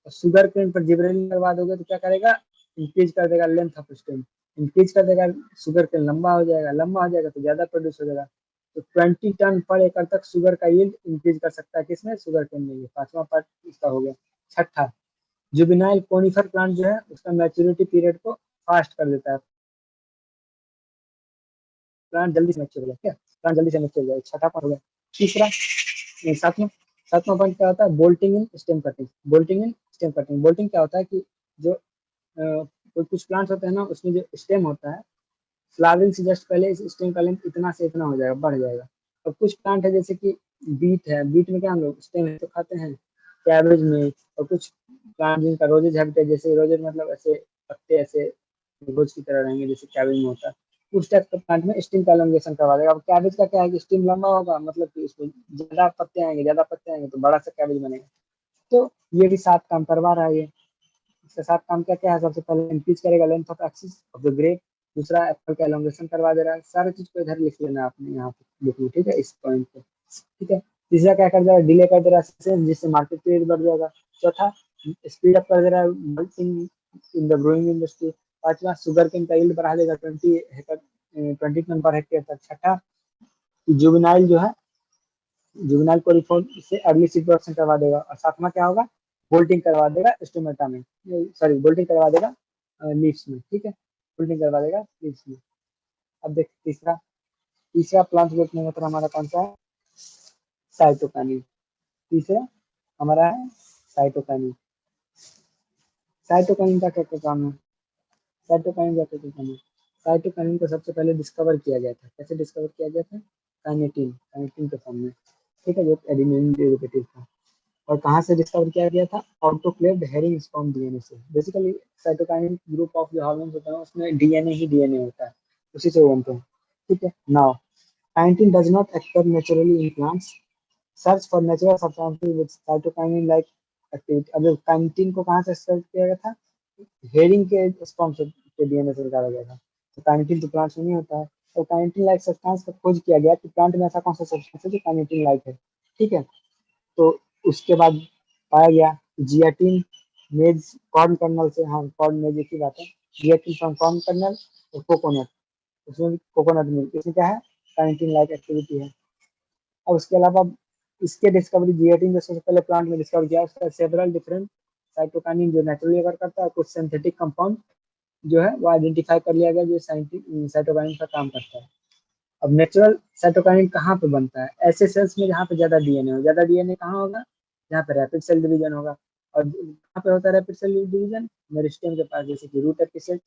और शुगर केन पर जिब्रेलिन करवा दोगे तो क्या करेगा, इंक्रीज कर देगा लेंथ ऑफ स्टेम, इंक्रीज कर देगा, शुगर केन लंबा हो जाएगा, लंबा हो जाएगा तो ज्यादा प्रोड्यूस हो जाएगा। तो 20 टन पर एकड़ तक शुगर का यील्ड इंक्रीज कर सकता है, किसमें, शुगर केन में। ये 5वां पार्ट इसका हो गया। छठा, जुबिनाइल कोनिफर प्लांट जो है उसका मैच्योरिटी पीरियड को फास्ट कर देता है, प्लांट जल्दी से मैच्योर हो गया, क्या प्लांट जल्दी से मैच्योर हो गया, छठा पॉइंट हो गया। तीसरा, सातवां सातवां पॉइंट क्या होता है, बोल्टिंग इन स्टेम कटिंग। बोल्टिंग इन स्टेम कटिंग, बोल्टिंग क्या होता है कि जो कुछ प्लांट्स होते हैं ना उसमें जो स्टेम होता है, फ्लावरिंग से जस्ट पहले इस स्टेम का लेंथ इतना से इतना हो जाएगा, बढ़ जाएगा। और कुछ प्लांट है जैसे कि बीट है, बीट में क्या हम लोग स्टेम तो खाते हैं, कैबेज में। और कुछ प्लांट जिनका रोजेज हैबिट है, जैसे रोजेज मतलब ऐसे पत्ते ऐसे रोज की तरह रहेंगे जैसे कैबेज में होता है, उस टाइप के प्लांट में स्टीम का एलोंगेशन करवा देगा। अब कैबेज का क्या है कि स्टीम लंबा होगा, मतलब कि उसमें ज्यादा पत्ते आएंगे तो बड़ा सा कैबेज बनेगा। तो ये भी 7 काम करवा रहा है ये। इसके साथ काम क्या क्या है, सबसे पहले इंक्रीज करेगा length of axis of the grape. दूसरा, एप्पल का एलोंगेशन करवा दे रहा है। सारे चीज को इधर लिख लेना आपने, यहाँ पे लिख लो, ठीक है, इस पॉइंट पे, ठीक है। तीसरा क्या कर दे रहा है, डिले कर दे रहा है जिससे मार्केट पीरियड बढ़ जाएगा। चौथा, स्पीड अप कर दे रहा है मल्टिंग इन द ग्रोइंग इंडस्ट्री। पांचवा, शुगर केन का यील्ड बढ़ा देगा 20 टन पर हेक्टेयर तक। छठा, जुवेनाइल जो है, जुवेनाइल को रिफॉर्म से अर्ली सीड प्रोडक्शन करवा देगा। और सातवां क्या होगा, बोल्टिंग करवा देगा स्टोमेटा में, सॉरी बोल्टिंग करवा देगा लीव्स में, ठीक है, बोल्टिंग करवा देगा लीव्स में। अब देख तीसरा, तीसरा प्लांट ग्रोथ में मतलब हमारा कौन सा है, साइटोकाइनिन। तीसरा हमारा है साइटोकाइनिन। साइटोकाइनिन का क्या क्या काम है, साइटोकाइनिन का क्या क्या काम है। साइटोकाइनिन को सबसे पहले डिस्कवर किया गया था, कैसे डिस्कवर किया गया था, काइनेटिन, काइनेटिन के फॉर्म में, ठीक है, जो एडिनिन डेरिवेटिव था। और कहाँ से डिस्कवर किया गया था, ऑटोक्लेव्ड हेरिंग स्पर्म डीएनए से। बेसिकली साइटोकाइनिन ग्रुप ऑफ जो हार्मोन्स होता है उसमें डीएनए ही डीएनए होता है, उसी से वो बनते हैं, ठीक है। Now kinetin does not actor naturally in plants, search for natural substances with cytokinin like activity. अब काइनेटिन को कहाँ से सर्च किया गया था, हेरिंग के स्पर्म से के डीएनए से निकाला गया था। तो काइनेटिन तो प्लांट्स में नहीं होता है, तो काइनेटिन लाइक सब्सटेंस का खोज किया गया कि प्लांट में ऐसा कौन सा सब्सटेंस है जो काइनेटिन लाइक है, ठीक है। तो उसके बाद पाया गया जियाटिन मेज कॉर्न कर्नल से, हाँ कॉर्न मेज एक ही बात है, जियाटिन फ्रॉम कॉर्न कर्नल और कोकोनट, उसमें कोकोनट मिल्क, इसमें क्या है, काइनेटिन लाइक एक्टिविटी है। और उसके अलावा इसके डिस्कवरी जियाटिन जो सबसे पहले प्लांट में डिस्कवर किया, उसका सेवरल डिफरेंट साइटोकाइनिन जो नेचुरली अगर करता है, कुछ सिंथेटिक कंपाउंड जो है वो आइडेंटिफाई कर लिया गया जो साइटोकाइनिन का काम करता है। अब नेचुरल साइटोकाइनिन कहाँ पे बनता है, ऐसे सेल्स में जहाँ पे ज्यादा डीएनए हो, ज्यादा डीएनए कहाँ होगा, जहाँ पे रैपिड सेल डिवीजन होगा। और कहाँ पे होता है रैपिड सेल डिवीजन, मेरिस्टेम के पास, जैसे कि root apices,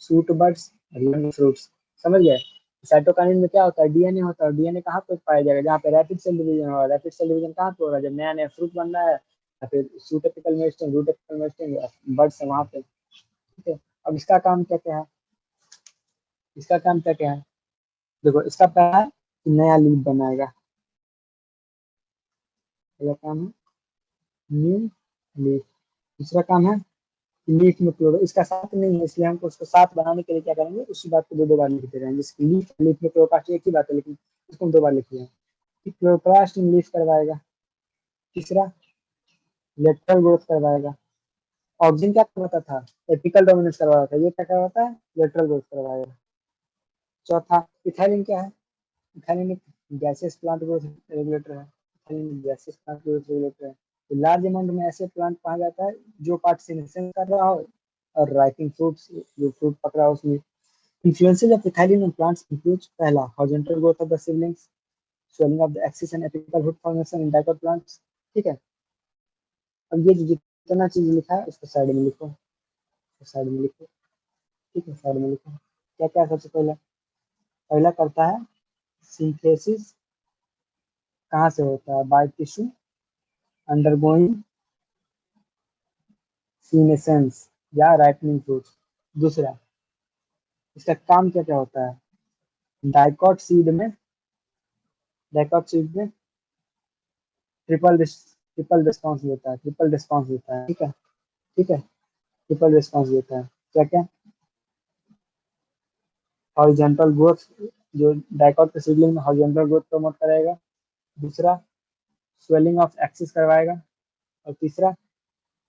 shoot buds, young fruits, समझ गए। साइटोकाइनिन में क्या होता है, डीएनए होता है, और डीएनए कहाँ पे पाया जाएगा, जहाँ पे रैपिड सेल डिवीजन होगा। रैपिड सेल डिवीजन कहाँ पे हो रहा है, जब नया नया फ्रूट बन रहा है, या फिर shoot apical meristem, root apical meristem, buds है वहाँ पे, ठीक है। अब इसका काम क्या क्या है, इसका काम क्या क्या है, देखो इसका पहला है कि नया लीफ बनाएगा, पहला काम है न्यू लीफ। दूसरा काम है लीफ में क्लोरो, इसका साथ नहीं है इसलिए हमको उसको साथ बनाने के लिए क्या करेंगे, उसी बात को दो दो बार लिखते रहेंगे, जैसे लीफ, लीफ में क्लोरोप्लास्ट एक ही बात है लेकिन इसको हम 2 बार लिख लिया। क्लोरोप्लास्ट में लीफ करवाएगा। तीसरा, लेटरल ग्रोथ करवाएगा। ऑक्सिन क्या करवाता था, एपिकल डोमिनेंस करवाता था, ये क्या करवाता है, लेटरल ग्रोथ करवाएगा। चौथा, इथाइलिन क्या है, इथाइलिन एक गैसियस प्लांट ग्रोथ रेगुलेटर है, ethylene gaseous plant growth regulator है। तो लार्ज अमाउंट में ऐसे प्लांट कहा जाता है जो पार्ट सेनेशन कर रहा हो और राइपिंग फ्रूट्स, जो फ्रूट पक रहा हो उसमें। Influences of ethylene on plants includes, पहला horizontal growth of the seedlings, swelling of the axis and apical root formation in dicot plants। ठीक है, अब ये जो जितना चीज लिखा है उसको साइड में लिखो, साइड में लिखो, ठीक है, साइड में लिखो। क्या क्या सबसे पहला, पहला करता है सिंथेसिस, कहाँ से होता है, बाय टिश्यू अंडरगोइंग सीनेसेंस या राइपनिंग फ्रूट्स। दूसरा, इसका काम क्या क्या होता है, डाइकॉट सीड में, डाइकॉट सीड में ट्रिपल रिस्पॉन्स देता है, ट्रिपल रिस्पॉन्स देता है। ठीक है, ठीक है, ट्रिपल रिस्पॉन्स देता है। क्या क्या, हॉरिजॉन्टल ग्रोथ, जो डाइकॉट के सीडलिंग में हॉरिजॉन्टल ग्रोथ प्रमोट कराएगा। दूसरा, स्वेलिंग ऑफ एक्सिस करवाएगा। और तीसरा,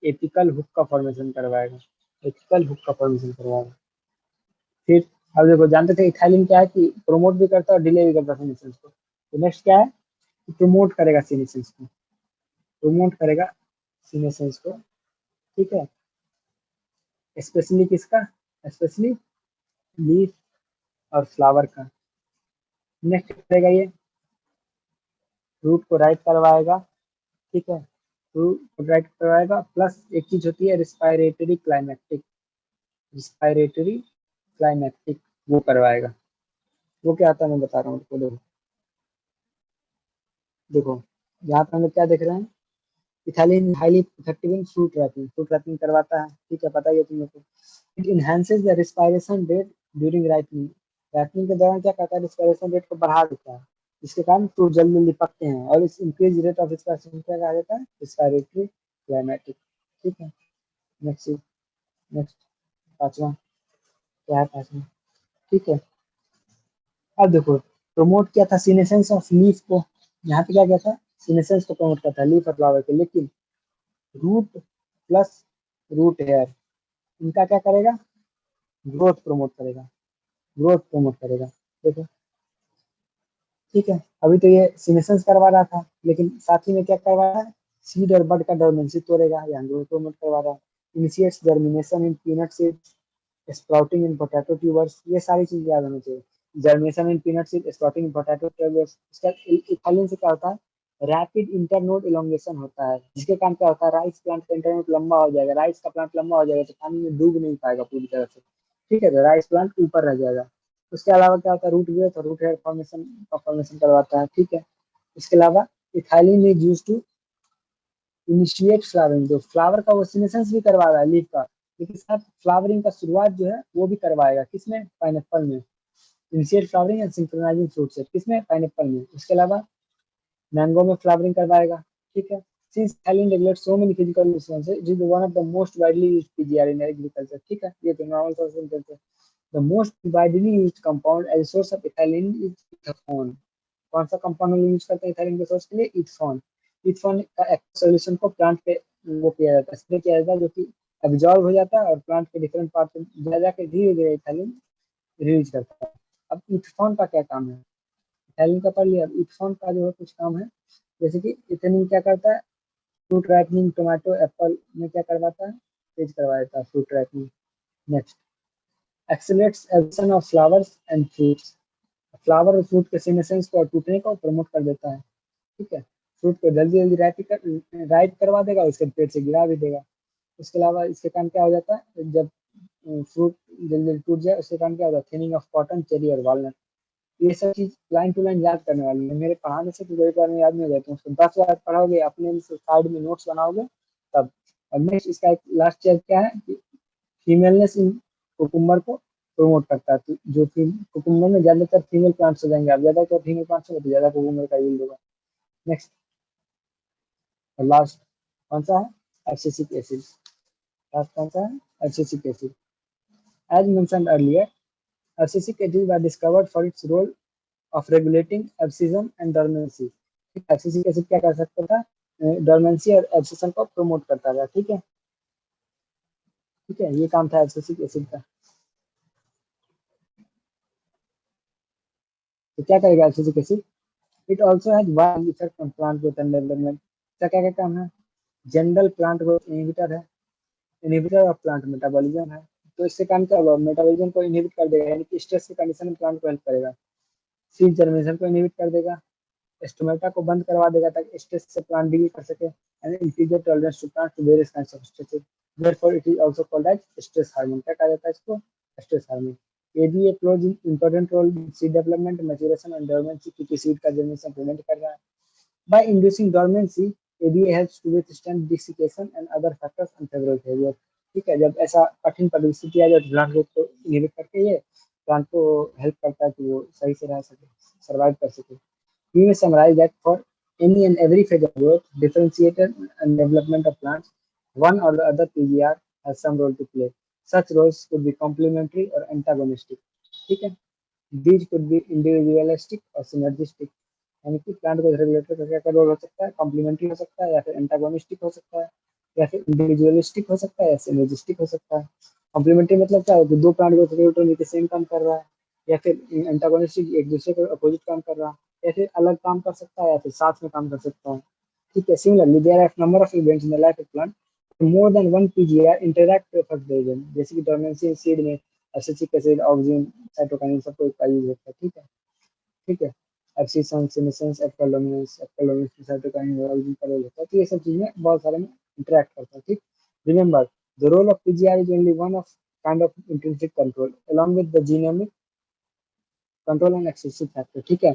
एपिकल हुक का फॉर्मेशन करवाएगा, एपिकल हुक का फॉर्मेशन करवाएगा। फिर अब देखो, जानते थे इथाइलिन क्या है कि प्रोमोट भी करता है और डिले भी करता है सीनेसेंस को। तो नेक्स्ट क्या है, प्रमोट करेगा सीनेसेंस को, प्रमोट करेगा सीनेसेंस को। ठीक है, स्पेशली किसका, स्पेशली लीफ और फ्लावर का। नेक्स्ट करेगा ये, रूट को राइट करवाएगा। ठीक है, रूट को राइट करवाएगा, प्लस एक चीज होती है रिस्पायरेटरी क्लाइमेक्टिक, रिस्पायरेटरी क्लाइमेक्टिक वो करवाएगा। वो क्या आता है मैं बता रहा हूँ आपको। देखो देखो, यहाँ पे हम लोग क्या देख रहे हैं, ethylene highly effective in fruit ripening, fruit ripening करवाता है। ठीक है, पता ही है तुम लोग को। It enhances the respiration rate during ripening, ripening के दौरान क्या करता है, रिस्पायरेशन रेट को बढ़ा देता है, जिसके कारण फ्रूट जल्दी जल्दी पकते हैं। और इस इंक्रीज रेट ऑफ रिस्पायरेशन क्या कहा जाता है, रिस्पायरेटरी क्लाइमेटिक। ठीक है, नेक्स्ट, नेक्स्ट पांचवा, क्या है पांचवा। ठीक है, अब देखो, प्रमोट किया था सीनेसेंस ऑफ लीफ को, यहाँ पे क्या किया था, सीनेसेंस को प्रमोट करता है लीफ और फ्लावर के। लेकिन रूट प्लस रूट हेयर, इनका क्या करेगा, ग्रोथ प्रमोट करेगा, ग्रोथ प्रमोट करेगा। देखो, ठीक है, अभी तो ये सीनेसेंस करवा रहा था, लेकिन साथ ही में क्या करवा रहा है, सीड और बड का डोरमेंसी तोड़ेगा, या ग्रोथ प्रमोट करवा रहा है। इनिशिएट्स जर्मिनेशन इन पीनट सीड्स, स्प्राउटिंग इन पोटैटो ट्यूबर्स, ये सारी चीज याद होनी चाहिए। जर्मिनेशन इन पीनट सीड, स्प्राउटिंग इन पोटैटो ट्यूबर्स। इसका इथाइलिन से क्या होता है, रैपिड इंटरनोड इलोंगेशन होता है, जिसके कारण क्या होता है, राइस प्लांट का इंटरनोड लंबा हो जाएगा, राइस का प्लांट लंबा हो जाएगा तो पानी में डूब नहीं पाएगा पूरी तरह से। ठीक है, तो राइस प्लांट ऊपर रह जाएगा। उसके अलावा क्या होता है, रूट ग्रोथ और रूट हेयर फॉर्मेशन का फॉर्मेशन करवाता है। ठीक है, इसके अलावा ethylene is used to initiate flowering, जो फ्लावर का वो सीनेसेंस भी करवा रहा है लीफ का, लेकिन साथ फ्लावरिंग का शुरुआत जो है वो भी करवाएगा, किसमें, पाइनएप्पल में। Initiate flowering and synchronising fruit से, किसमें, पाइनएप्पल में। उसके अलावा मैंगो में फ्लावरिंग करवाएगा। ठीक है, since ethylene regulates so many physical responses, it is one of the most widely used PGR in agriculture. ठीक है, ये तो नॉर्मल सेंटेंस है। The most widely used compound as source of ethylene is ethephon. कौन सा compound use करते हैं ethylene के सोर्स के लिए, इथफॉन। इथफॉन का सोल्यूशन को प्लांट पे वो किया जाता है, स्प्रे किया जाता है, जो कि एब्जॉर्ब हो जाता है और प्लांट के डिफरेंट पार्ट पे जा जाके धीरे धीरे इथाइलिन रिलीज करता है। अब इथफॉन का क्या काम है, इथाइलिन का पढ़ लिया, अब इथफॉन का जो है कुछ काम है। जैसे कि इथेनिन क्या करता है, फ्रूट राइपनिंग, टोमेटो एप्पल में क्या करवाता है, तेज करवा देता है fruit ripening. Next, accelerates absorption of flowers and fruits, flower और फ्रूट के सीनेसेंस को और टूटने को प्रमोट कर देता है। ठीक है, फ्रूट को जल्दी जल्दी राइट करवा देगा, उसके पेट से गिरा भी देगा। उसके अलावा इसके कारण क्या हो जाता है, जब फ्रूट जल्दी जल्दी टूट जाए उसके कारण क्या होता है, थिनिंग ऑफ कॉटन, चेरी और वालनट। ये सब चीज लाइन टू लाइन याद करने वाली है, मेरे पढ़ाने से तो एक बार में याद नहीं हो जाती, उसको 10 बार पढ़ोगे, अपने साइड में नोट्स बनाओगे तब। और नेक्स्ट, इसका एक लास्ट चीज क्या है कि फीमेलनेस इन कुकुम्बर को प्रमोट करता है। तो जो कुकुम्बर में ज्यादातर फीमेल प्लांट्स हो जाएंगे, आप ज्यादातर फीमेल प्लांट्स हो तो ज्यादा कुकुम्बर का यूज होगा। नेक्स्ट और लास्ट कौन सा है, एब्सिसिक एसिड। लास्ट कौन सा है, abscisic acid. As mentioned earlier, abscisic acid were discovered for its role of regulating abscission and dormancy. Abscisic acid क्या कर सकता था, डोर्मेंसी और एब्सिजन को प्रमोट करता था। ठीक है, ठीक है, ये काम था एब्सिसिक एसिड का। तो क्या करेगा abscisic acid, it also has wide effect on plant growth and development. इसका क्या क्या काम है, जनरल प्लांट ग्रोथ इनहिबिटर है, इनहिबिटर ऑफ प्लांट मेटाबॉलिज्म है। तो इससे काम क्या होगा, मेटाबॉलिज्म को इनहिबिट कर देगा, यानी कि स्ट्रेस के कंडीशन में प्लांट को हेल्प करेगा। सीड जर्मिनेशन को इनहिबिट कर देगा, स्टोमेटा को बंद करवा देगा ताकि स्ट्रेस से प्लांट डील कर सके, and increase tolerance to plant to various kinds of stresses, therefore it is also called as stress hormone. क्या कहा जाता है इसको, stress hormone. ADA plays important role in seed development, maturation and dormancy, क्योंकि seed का germination prevent कर रहा है। By inducing dormancy, ADA helps to withstand desiccation and other factors unfavorable behavior। ठीक है, जब ऐसा कठिन परिस्थिति आ जाए तो प्लांट ग्रोथ को इनहिबिट करके ये प्लांट को हेल्प करता है कि वो सही से रह सके, सर्वाइव कर सके। We may summarize that for any and every phase of growth, differentiation and development of plants, one or the other PGR has some role to play. Such roles could be complementary or antagonistic। ठीक है, these could be individualistic or synergistic। यानी कि plant को regulator का क्या role हो सकता है, कॉम्प्लीमेंट्री हो सकता है, या फिर एंटागोनिस्टिक हो सकता है, या फिर इंडिविजुअलिस्टिक हो सकता है, या सिनर्जिस्टिक हो सकता है। कॉम्प्लीमेंट्री मतलब क्या है कि दो प्लांट को रेगुलेटर मिलकर सेम काम कर रहा है, या फिर एंटागोनिस्टिक एक दूसरे को अपोजिट काम कर रहा है, या फिर अलग काम कर सकता है, या फिर साथ में काम कर सकता है। ठीक है, similarly there are number of events in the life of plant, more than one PGR interact to affect the event, जैसे कि डोर्मेंसी सीड में एसिटिक एसिड, ऑक्सीजन, साइटोकाइनिन सबको का यूज होता है। ठीक है, ठीक है, एब्सिशन, सीनेसेंस, एप्कोलोमिनेंस, एप्कोलोमिनेंस के साइटोकाइन ऑक्सीजन का रोल होता है। तो ये सब चीजें बहुत सारे में इंटरेक्ट करता है। ठीक, remember the role of PGR is only one of kind of intrinsic control along with the genomic control and excessive factor. ठीक है,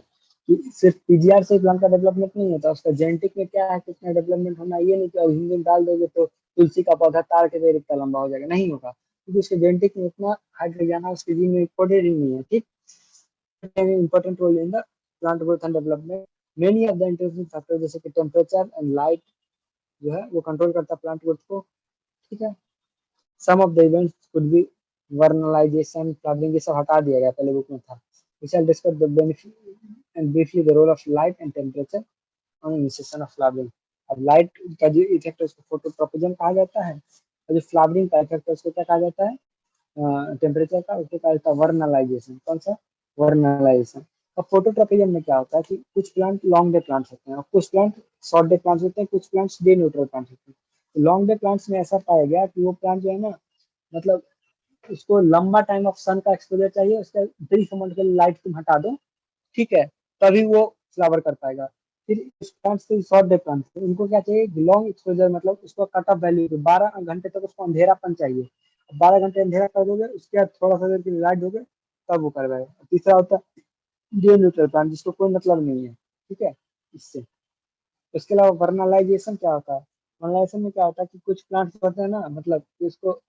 कि सिर्फ पीजीआर से प्लांट का डेवलपमेंट नहीं होता, उसका जेनेटिक में क्या है, कितना डेवलपमेंट होना, ये नहीं कि ऑक्सीजन डाल दोगे तो तुलसी का पौधा तार के पेड़ इतना लंबा हो जाएगा, नहीं होगा, क्योंकि उसके जेनेटिक में उतना हाइट जाना उसके जीन में कोडेड ही नहीं है। ठीक, an important role in the plant growth and development। Many of the interesting factors जैसे कि टेम्परेचर एंड लाइट जो है वो कंट्रोल करता है प्लांट ग्रोथ को। ठीक है, सम of the events could be vernalisation, flowering, ये सब हटा दिया गया, पहले बुक में था। We shall discuss the benefit and briefly the role of light and temperature on initiation of flowering। अब लाइट का जो इफेक्ट है उसको फोटोट्रोपिज्म कहा जाता है, और जो फ्लावरिंग का इफेक्ट है उसको क्या कहा जाता है, टेम्परेचर का, उसके कहा जाता है वर्नलाइजेशन। कौन सा, वर्नलाइजेशन। और फोटोट्रोपिज्म में क्या होता है कि कुछ प्लांट लॉन्ग डे प्लांट्स होते हैं और कुछ प्लांट शॉर्ट डे प्लांट्स होते हैं, कुछ प्लांट्स डे न्यूट्रल प्लांट्स होते हैं। लॉन्ग डे प्लांट्स में ऐसा पाया गया कि वो प्लांट जो है ना, मतलब उसको लंबा टाइम ऑफ सन का एक्सपोजर चाहिए, उसका ब्रीफ अमाउंट के लाइट तुम हटा दो, ठीक है, तभी वो फ्लावर कर पाएगा। फिर प्लांट्स के शॉर्ट डे प्लांट्स उनको क्या चाहिए, लॉन्ग एक्सपोजर, मतलब उसको कट ऑफ वैल्यू 12 घंटे तक उसको अंधेरापन चाहिए। 12 घंटे अंधेरा कर दोगे, उसके बाद थोड़ा सा देर के लिए लाइट दोगे, तब वो करवाएगा। तीसरा होता है डे न्यूट्रल प्लांट, जिसको कोई मतलब नहीं है। ठीक है, इससे उसके अलावा वर्नलाइजेशन क्या होता है, वर्नलाइजेशन में क्या होता है कि कुछ प्लांट्स होते हैं ना, मतलब कि उसको,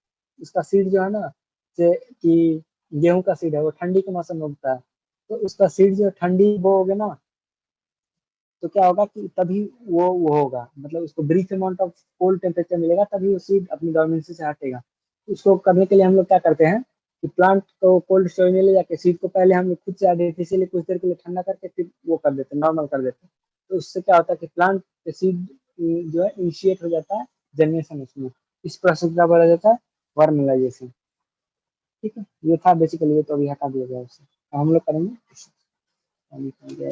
उसका सीड जो है ना, जैसे कि गेहूं का सीड है वो ठंडी के मौसम में उगता है, तो उसका सीड जो ठंडी बोओगे ना, तो क्या होगा कि तभी वो होगा, मतलब उसको brief amount of cold temperature मिलेगा, तभी वो सीड अपनी डोरमेंसी से हटेगा। उसको करने के लिए हम लोग क्या करते हैं कि प्लांट को कोल्ड स्टोरेज में ले जाके सीड को पहले हम लोग खुद से आर्टिफिशियली कुछ देर के लिए ठंडा करके फिर वो कर देते हैं, नॉर्मल कर देते हैं। तो उससे क्या होता है कि प्लांट सीड जो है इनिशिएट हो जाता है जर्मिनेशन उसमें। इस प्रोसेस का बोला जाता है वर्नलाइजेशन। ठीक है, ये था बेसिकली, ये तो अभी हटा दिया गया उससे, हम लोग करेंगे।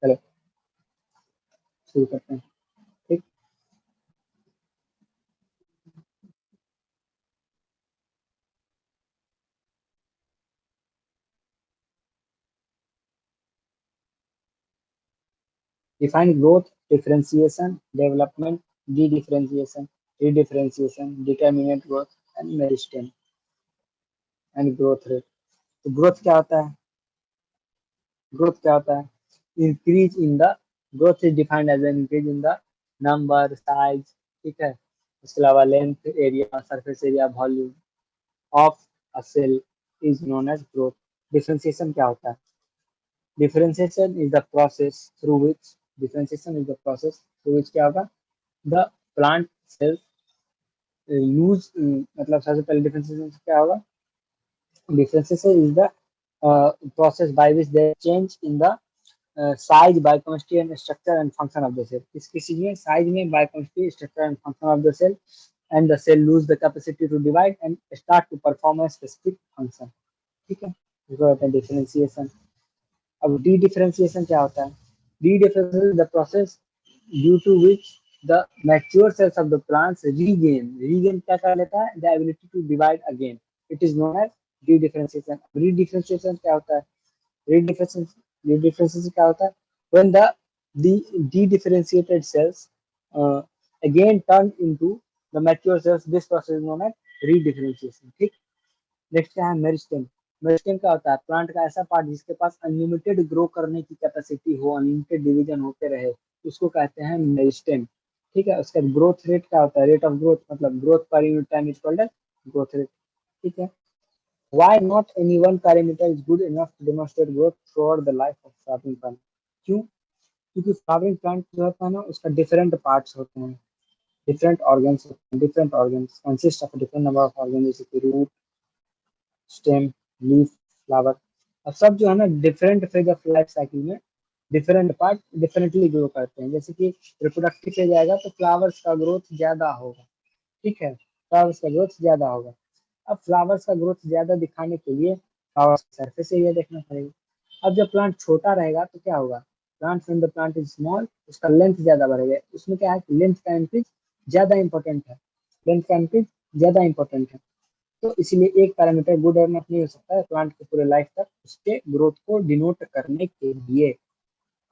चलो शुरू करते हैं। ठीक, define growth, differentiation, development dedifferentiation, redifferentiation, determinate growth and meristem and growth rate. तो ग्रोथ क्या होता है? ग्रोथ क्या होता है? Increase in the, growth is defined as an increase in the number, size, ठीक है, उसके अलावा length, area, surface area, volume of a cell is known as growth. Differentiation क्या होता है? Differentiation is the process through which, differentiation is the process through which क्या होगा, the plant cells lose, मतलब सबसे पहले differentiation से क्या होगा? Differentiation is the process by which they change in the size, biochemistry and structure and function of the cell. इस किसी में size में, biochemistry, structure and function of the cell, and the cell lose the capacity to divide and start to perform a specific function, ठीक है, इसको कहते हैं differentiation। अब डी डिफरेंशिएशन क्या होता है? Dedifferentiation the process due to which the mature cells of the plants regain, regain क्या कर लेता है? The ability to divide again, it is known as dedifferentiation. Redifferentiation क्या होता है? री डिफरेंशिएशन, री डिफरेंशिएशन क्या होता है? When the D differentiated sales again turn into the mature cells, this process is known as redifferentiation, ठीक। Next क्या है? मेरिस्टेम। मेरिस्टेम क्या होता है? प्लांट का ऐसा पार्ट जिसके पास अनलिमिटेड ग्रो करने की कैपेसिटी हो, अनलिमिटेड डिवीजन होते रहे, उसको कहते हैं मेरिस्टेम, ठीक है। उसका ग्रोथ रेट क्या होता है? रेट ऑफ ग्रोथ, मतलब growth per unit time is called as growth rate, ठीक है। Why not any one parameter is good enough to demonstrate growth throughout the life of flowering plant? क्यों? क्योंकि flowering plant जो होता है ना, उसका डिफरेंट पार्ट्स होते हैं, डिफरेंट ऑर्गन्स होते हैं, different organs consist of different number of organ, जैसे कि रूट, स्टेम, लीफ, फ्लावर। अब सब जो है ना, different phase of life cycle में डिफरेंट पार्ट डिफरेंटली ग्रो करते हैं। जैसे कि रिप्रोडक्टिव फेज आएगा तो फ्लावर्स का ग्रोथ ज्यादा होगा, ठीक है, फ्लावर्स का ग्रोथ ज्यादा होगा। अब फ्लावर्स का ग्रोथ ज्यादा दिखाने के लिए फ्लावर्स का सरफेस एरिया देखना पड़ेगा। अब जब प्लांट छोटा रहेगा तो क्या होगा? Plant when the plant is small, उसका लेंथ ज्यादा बढ़ेगा। उसमें क्या है? लेंथ का इंक्रीज ज्यादा इंपॉर्टेंट है, लेंथ का इंक्रीज ज्यादा इंपॉर्टेंट है। तो इसीलिए एक पैरामीटर गुड और नहीं हो सकता है प्लांट के पूरे लाइफ तक उसके ग्रोथ को डिनोट करने के लिए।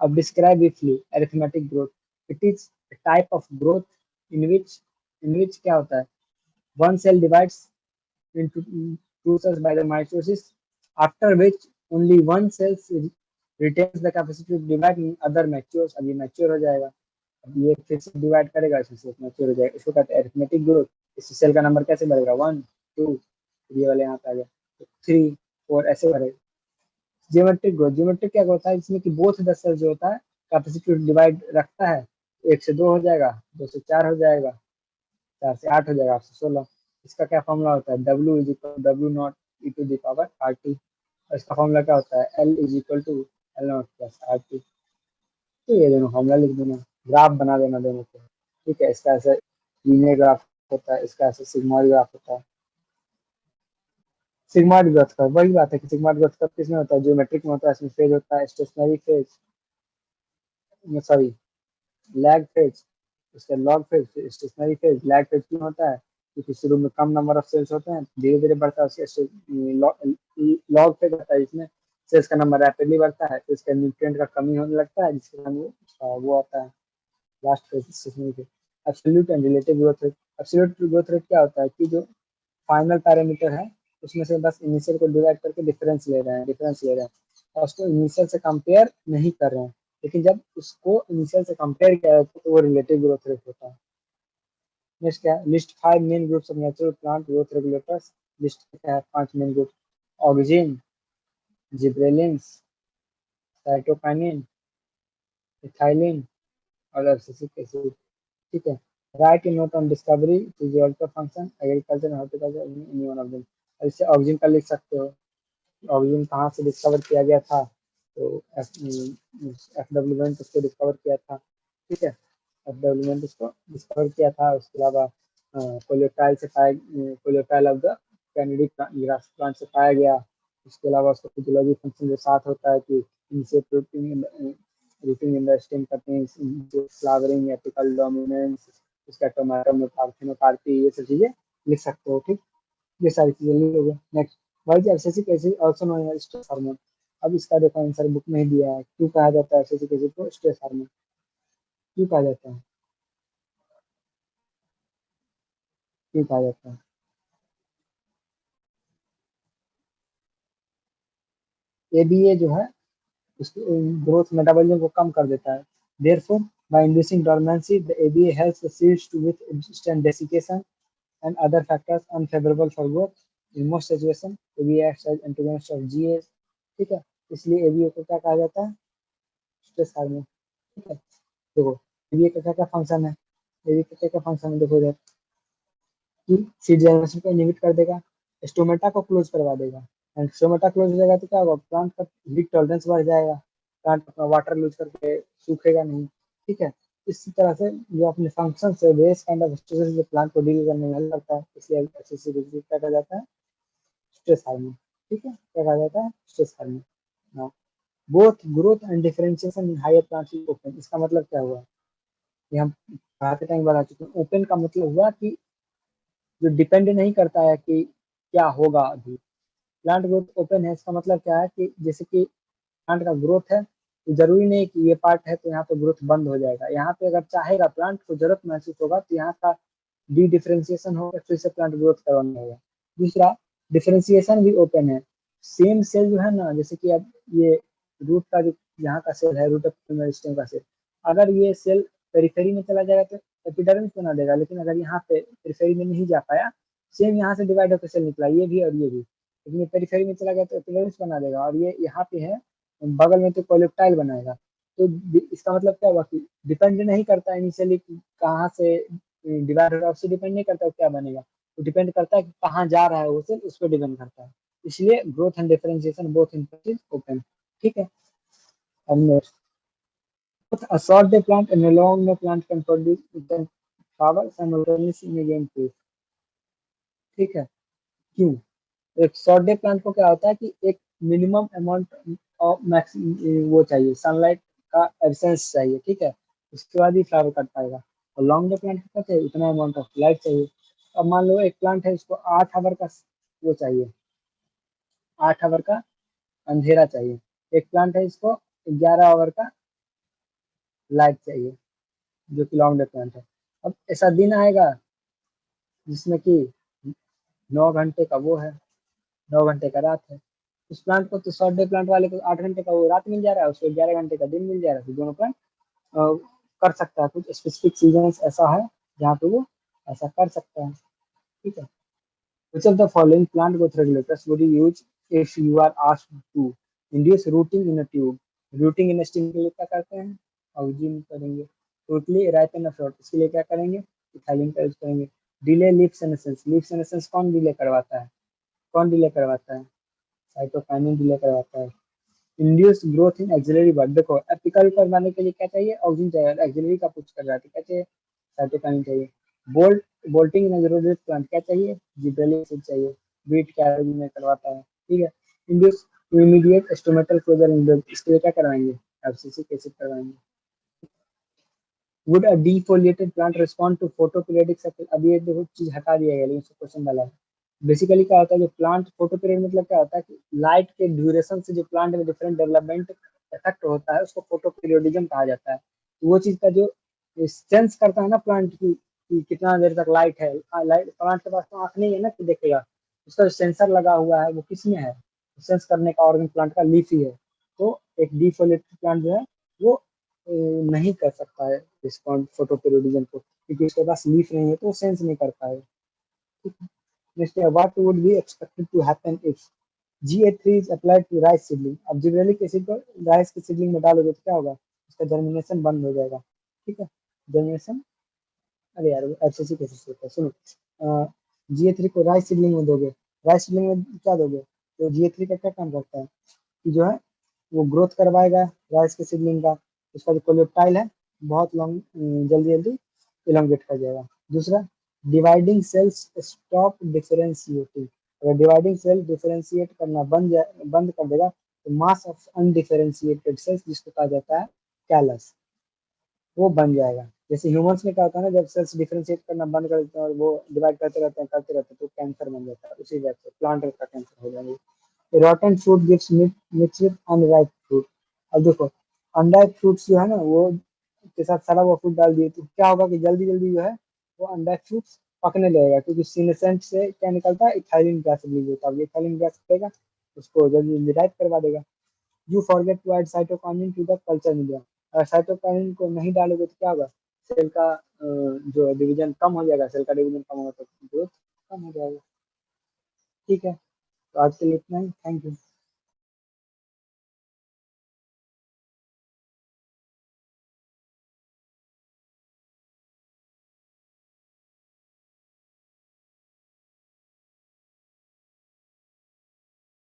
अब describe briefly arithmetic growth. It is type of growth in which क्या होता है? One cell divides into two cells by the mitosis, after which only one cell retains the capacity to divide in other matures। अब ये mature हो जाएगा, अब ये फिर से डिवाइड करेगा, इसमें से मैच्योर हो जाएगा, इसको कहते हैं अरिथमेटिक ग्रोथ। इस सेल का नंबर कैसे बढ़ेगा? 1 2, ये वाले यहाँ पे आ गया, तो 3 4 ऐसे बढ़ेगा। जियोमेट्रिक ग्रोथ, जियोमेट्रिक क्या होता है? इसमें कि बोथ द सेल जो होता है कैपेसिटी टू डिवाइड रखता है, 1 से 2 हो जाएगा, 2 से 4 हो जाएगा, 4 से 8 हो जाएगा, 8 से 16। इसका क्या फॉर्मूला होता है? W is equal W not e to the power r t. और इसका फॉर्मूला क्या होता है? L is equal to L nought plus r t. तो ये दोनों फॉर्मूला लिख देना, ग्राफ बना देना दोनों को, ठीक है। इसका ऐसा लीनियर ग्राफ होता है, इसका ऐसा सिग्मॉइड ग्राफ होता है। सिग्मॉइड ग्रोथ का वही बात है कि सिग्मॉइड ग्रोथ कब किसमें होता है? ज्योमेट्रिक में होता है। इसमें फेज होता है stationary phase, sorry lag phase, उसका log phase, stationary phase. Lag phase क्यों होता है? क्योंकि शुरू में कम नंबर ऑफ सेल्स होते हैं, धीरे धीरे बढ़ता है। उसके लॉग फेज होता है, इसमें सेल्स का नंबर रैपिडली बढ़ता है, तो इसका न्यूट्रिएंट का कमी होने लगता है, जिसके कारण वो आता है last phase, stationary phase. Absolute and relative growth rate. Absolute growth rate क्या होता है? कि जो फाइनल पैरामीटर है उसमें से बस इनिशियल को डिवाइड करके डिफरेंस ले रहे हैं और उसको इनिशियल से कंपेयर नहीं कर रहे हैं। लेकिन जब उसको इनिशियल से कंपेयर किया जाता है तो वो रिलेटिव ग्रोथ रेट होता है। नेक्स्ट क्या है? List 5 main groups of natural plant growth regulators. List क्या है? 5 main group: auxin, gibberellins, cytokinin, ethylene और एब्सिसिक एसिड, ठीक है। Right in note on discovery, physiological function, agriculture, horticulture, any one of them. इससे auxin का लिख सकते हो, ऑक्सीजन कहाँ से डिस्कवर किया गया था? तो FW उसको डिस्कवर किया था, ठीक है। FW उसको डिस्कवर किया था। उसके अलावा कोलेटाइल से पाया, coleoptile of the canary grass plant से पाया गया। उसके अलावा उसका फिजियोलॉजी फंक्शन जो साथ होता है कि इनसे protein rooting in the stem contains flowering apical dominance, उसका टोमेटो में पार्थिनोकार्पी, ये सब चीजें लिख सकते हो, ठीक। ये सारी चीजें लिख लोगे। Next, why is abscisic acid also known as stress hormone? अब इसका देखो आंसर बुक में ही दिया है। क्यों कहा जाता है एब्सेसिक एसिड को स्ट्रेस हार्मोन? क्यों कहा जाता है? क्यों कहा जाता है? एबीए जो है उसकी ग्रोथ मेटाबॉलिज्म को कम कर देता है। Therefore by inducing dormancy the ABA helps the seeds to withstand desiccation and other factors unfavorable for growth. In most situations, ABA acts as antagonist of GA। ठीक है, इसलिए ABA को क्या कहा जाता है? Stress hormone. ठीक है, देखो ABA का क्या क्या फंक्शन है? ABA का क्या क्या फंक्शन है देखो इधर, कि सीड जनरेशन को इनहिबिट कर देगा, स्टोमेटा को क्लोज करवा देगा, एंड स्टोमेटा क्लोज हो जाएगा तो क्या होगा? प्लांट का हीट टॉलरेंस बढ़ जाएगा, प्लांट अपना वाटर लूज करके सूखेगा नहीं। ठीक है, इसी तरह से जो अपने फंक्शन से वेरियस काइंड ऑफ स्ट्रेस जो प्लांट को डील करने में हेल्प करता है, इसलिए क्या कहा जाता है? Stress hormone. ठीक है, क्या कहा जाता है? Stress hormone. Now both growth and differentiation in higher plants is open. इसका मतलब क्या हुआ? ये हम पढ़ाते टाइम बता चुके हैं। ओपन का मतलब हुआ कि जो डिपेंड नहीं करता है कि क्या होगा अभी। प्लांट ग्रोथ ओपन है, इसका मतलब क्या है कि जैसे कि प्लांट का ग्रोथ है तो जरूरी नहीं कि ये पार्ट है तो यहाँ पे ग्रोथ बंद हो जाएगा। यहाँ पे अगर चाहेगा, प्लांट को जरूरत महसूस होगा तो यहाँ का डी डिफरेंशिएशन होगा, फिर से प्लांट ग्रोथ करवाना होगा। दूसरा, डिफरेंशिएशन भी ओपन है। सेम सेल जो है ना, जैसे कि अब ये रूट का जो यहाँ का सेल है, रूट ऑफ स्टेम का सेल, अगर ये सेल पेरिफेरी में चला जाएगा तो एपिडर्मिस बना देगा, लेकिन अगर यहाँ पे पेरिफेरी में नहीं जा पाया, सेम यहाँ से डिवाइड होकर सेल निकला, ये भी और ये भी, लेकिन ये पेरिफेरी में चला गया तो एपिडर्मिस बना देगा, और ये यहाँ पे है बगल में तो कोलेप्टाइल बनाएगा। तो इसका मतलब क्या हुआ कि डिपेंड नहीं करता इनिशियली कहाँ से डिवाइड हो रहा है, उससे डिपेंड नहीं करता क्या बनेगा, तो डिपेंड करता है कि कहाँ जा रहा है वो सेल, उस पर डिपेंड करता है। इसलिए growth and differentiation both in open. ठीक है, अब next, a short day plant and a long day plant can produce can flower simultaneously in a given place। ठीक है, क्यों? एक शॉर्ट डे प्लांट को क्या होता है कि एक मिनिमम अमाउंट ऑफ मैक्स वो चाहिए, सनलाइट का एब्सेंस चाहिए। ठीक है, उसके बाद ही फ्लावर कर पाएगा। और लॉन्ग डे प्लांट को क्या चाहिए? उतना अमाउंट ऑफ लाइट चाहिए। अब मान लो एक प्लांट है, उसको 8 आवर का वो चाहिए, 8 आवर का अंधेरा चाहिए। एक प्लांट है, इसको 11 आवर का लाइट चाहिए, जो कि लॉन्ग डे प्लांट है। अब ऐसा दिन आएगा जिसमें कि 9 घंटे का वो है, 9 घंटे का रात है। उस प्लांट को तो शॉर्ट डे प्लांट वाले को 8 घंटे का वो रात मिल जा रहा है, उसको 11 घंटे का दिन मिल जा रहा है, तो दोनों प्लांट कर सकता है। कुछ स्पेसिफिक सीजन ऐसा है जहाँ पे वो ऐसा कर सकता है। ठीक है, which of the following plant growth regulators would you use if you are asked to induce rooting in a tube? Rooting in a stem के लिए क्या करते हैं? ऑक्जिन करेंगे। टोटली राइपन ऑफ फ्रूट, इसके लिए क्या करेंगे? इथाइलिन का यूज करेंगे। Delay leaf senescence, leaf senescence कौन डिले करवाता है? कौन डिले करवाता है? साइटोकाइनिन डिले करवाता है। इंड्यूस ग्रोथ इन एक्सिलरी बड, देखो एपिकल करवाने के लिए क्या चाहिए? ऑक्सीजन चाहिए। एक्सिलरी का पूछ कर रहा है तो क्या चाहिए? साइटोकाइनिन चाहिए। Bolt bolting in eroded plant क्या चाहिए? जिब्रेलिक एसिड चाहिए। बीट कैरोजी में करवाता है। ठीक है, induce immediate stomatal closure in the, इसके लिए क्या करवाएंगे? एब्सिसिक एसिड करवाएंगे। Would a defoliated plant respond to photoperiodic cycle? अब ये देखो चीज हटा दिया गया, लेकिन क्वेश्चन डाला है। बेसिकली क्या होता है, जो प्लांट फोटोपीरियड मतलब क्या होता है कि लाइट के ड्यूरेशन से जो प्लांट में डिफरेंट डेवलपमेंट इफेक्ट होता है, उसको फोटोपीरियोडिज्म कहा जाता है। तो वो चीज का जो सेंस करता है ना प्लांट की कि कितना देर तक लाइट है, लाइट प्लांट के पास तो आंख नहीं है ना कि देखेगा, उसका जो सेंसर लगा हुआ है वो किसमें है? सेंस करने का ऑर्गन प्लांट का लीफ ही है। तो एक डिफोलेटेड प्लांट जो है वो नहीं कर सकता है रिस्पॉन्ड फोटोपीरियोडिज्म को, क्योंकि उसके पास लीफ नहीं है तो वो सेंस नहीं कर पाएगा। Next, what would be expected to happen if GA3 is applied to rice seedling? अब जिब्रेलिक एसिड को राइस के सीडलिंग में डालोगे तो क्या होगा? उसका जर्मिनेशन बंद हो जाएगा। ठीक है, जर्मिनेशन, अरे यार एब्सिसिक एसिड से होता है, सुनो। GA3 को राइस सीडलिंग में दोगे, राइस सीडलिंग में क्या दोगे? तो GA3 का क्या काम करता है कि जो है वो ग्रोथ करवाएगा राइस के सीडलिंग का, उसका जो कोलेप्टाइल है बहुत लॉन्ग, जल्दी जल्दी इलोंगेट कर जाएगा। दूसरा, डिवाइडिंग सेल्स स्टॉप डिफरेंशिएटिंग, अगर डिवाइडिंग सेल डिफरेंशिएट करना बंद कर देगा तो मास ऑफ अनडिफरेंशिएटेड सेल्स, जिसको कहा जाता है कैलस, वो बन जाएगा। जैसे ह्यूमंस में क्या होता है ना, जब सेल्स डिफरेंशिएट करना बंद कर देते हैं और वो डिवाइड करते रहते हैं तो कैंसर बन जाता है। उसी वजह से प्लांट का कैंसर हो जाएगा। Rotten fruit gives mix with unripe fruit. अब देखो अनराइप फ्रूट्स जो है ना वो के साथ सड़ा हुआ फ्रूट डाल दिए तो क्या होगा कि जल्दी जल्दी जो है वो अनराइप फ्रूट्स पकने लगेगा, क्योंकि सीनेसेंट से क्या निकलता है, इथाइलिन गैस रिलीज होता है। इथाइलिन गैस करेगा उसको जल्दी जल्दी राइट करवा देगा। You forget to add cytokinin to the culture media. अगर साइटोकाइनिन को नहीं डालोगे तो क्या होगा, सेल का जो डिवीजन कम हो जाएगा, सेल का डिवीजन कम होगा तो ग्रोथ कम हो जाएगा। ठीक है, तो आज के लिए इतना ही, थैंक यू।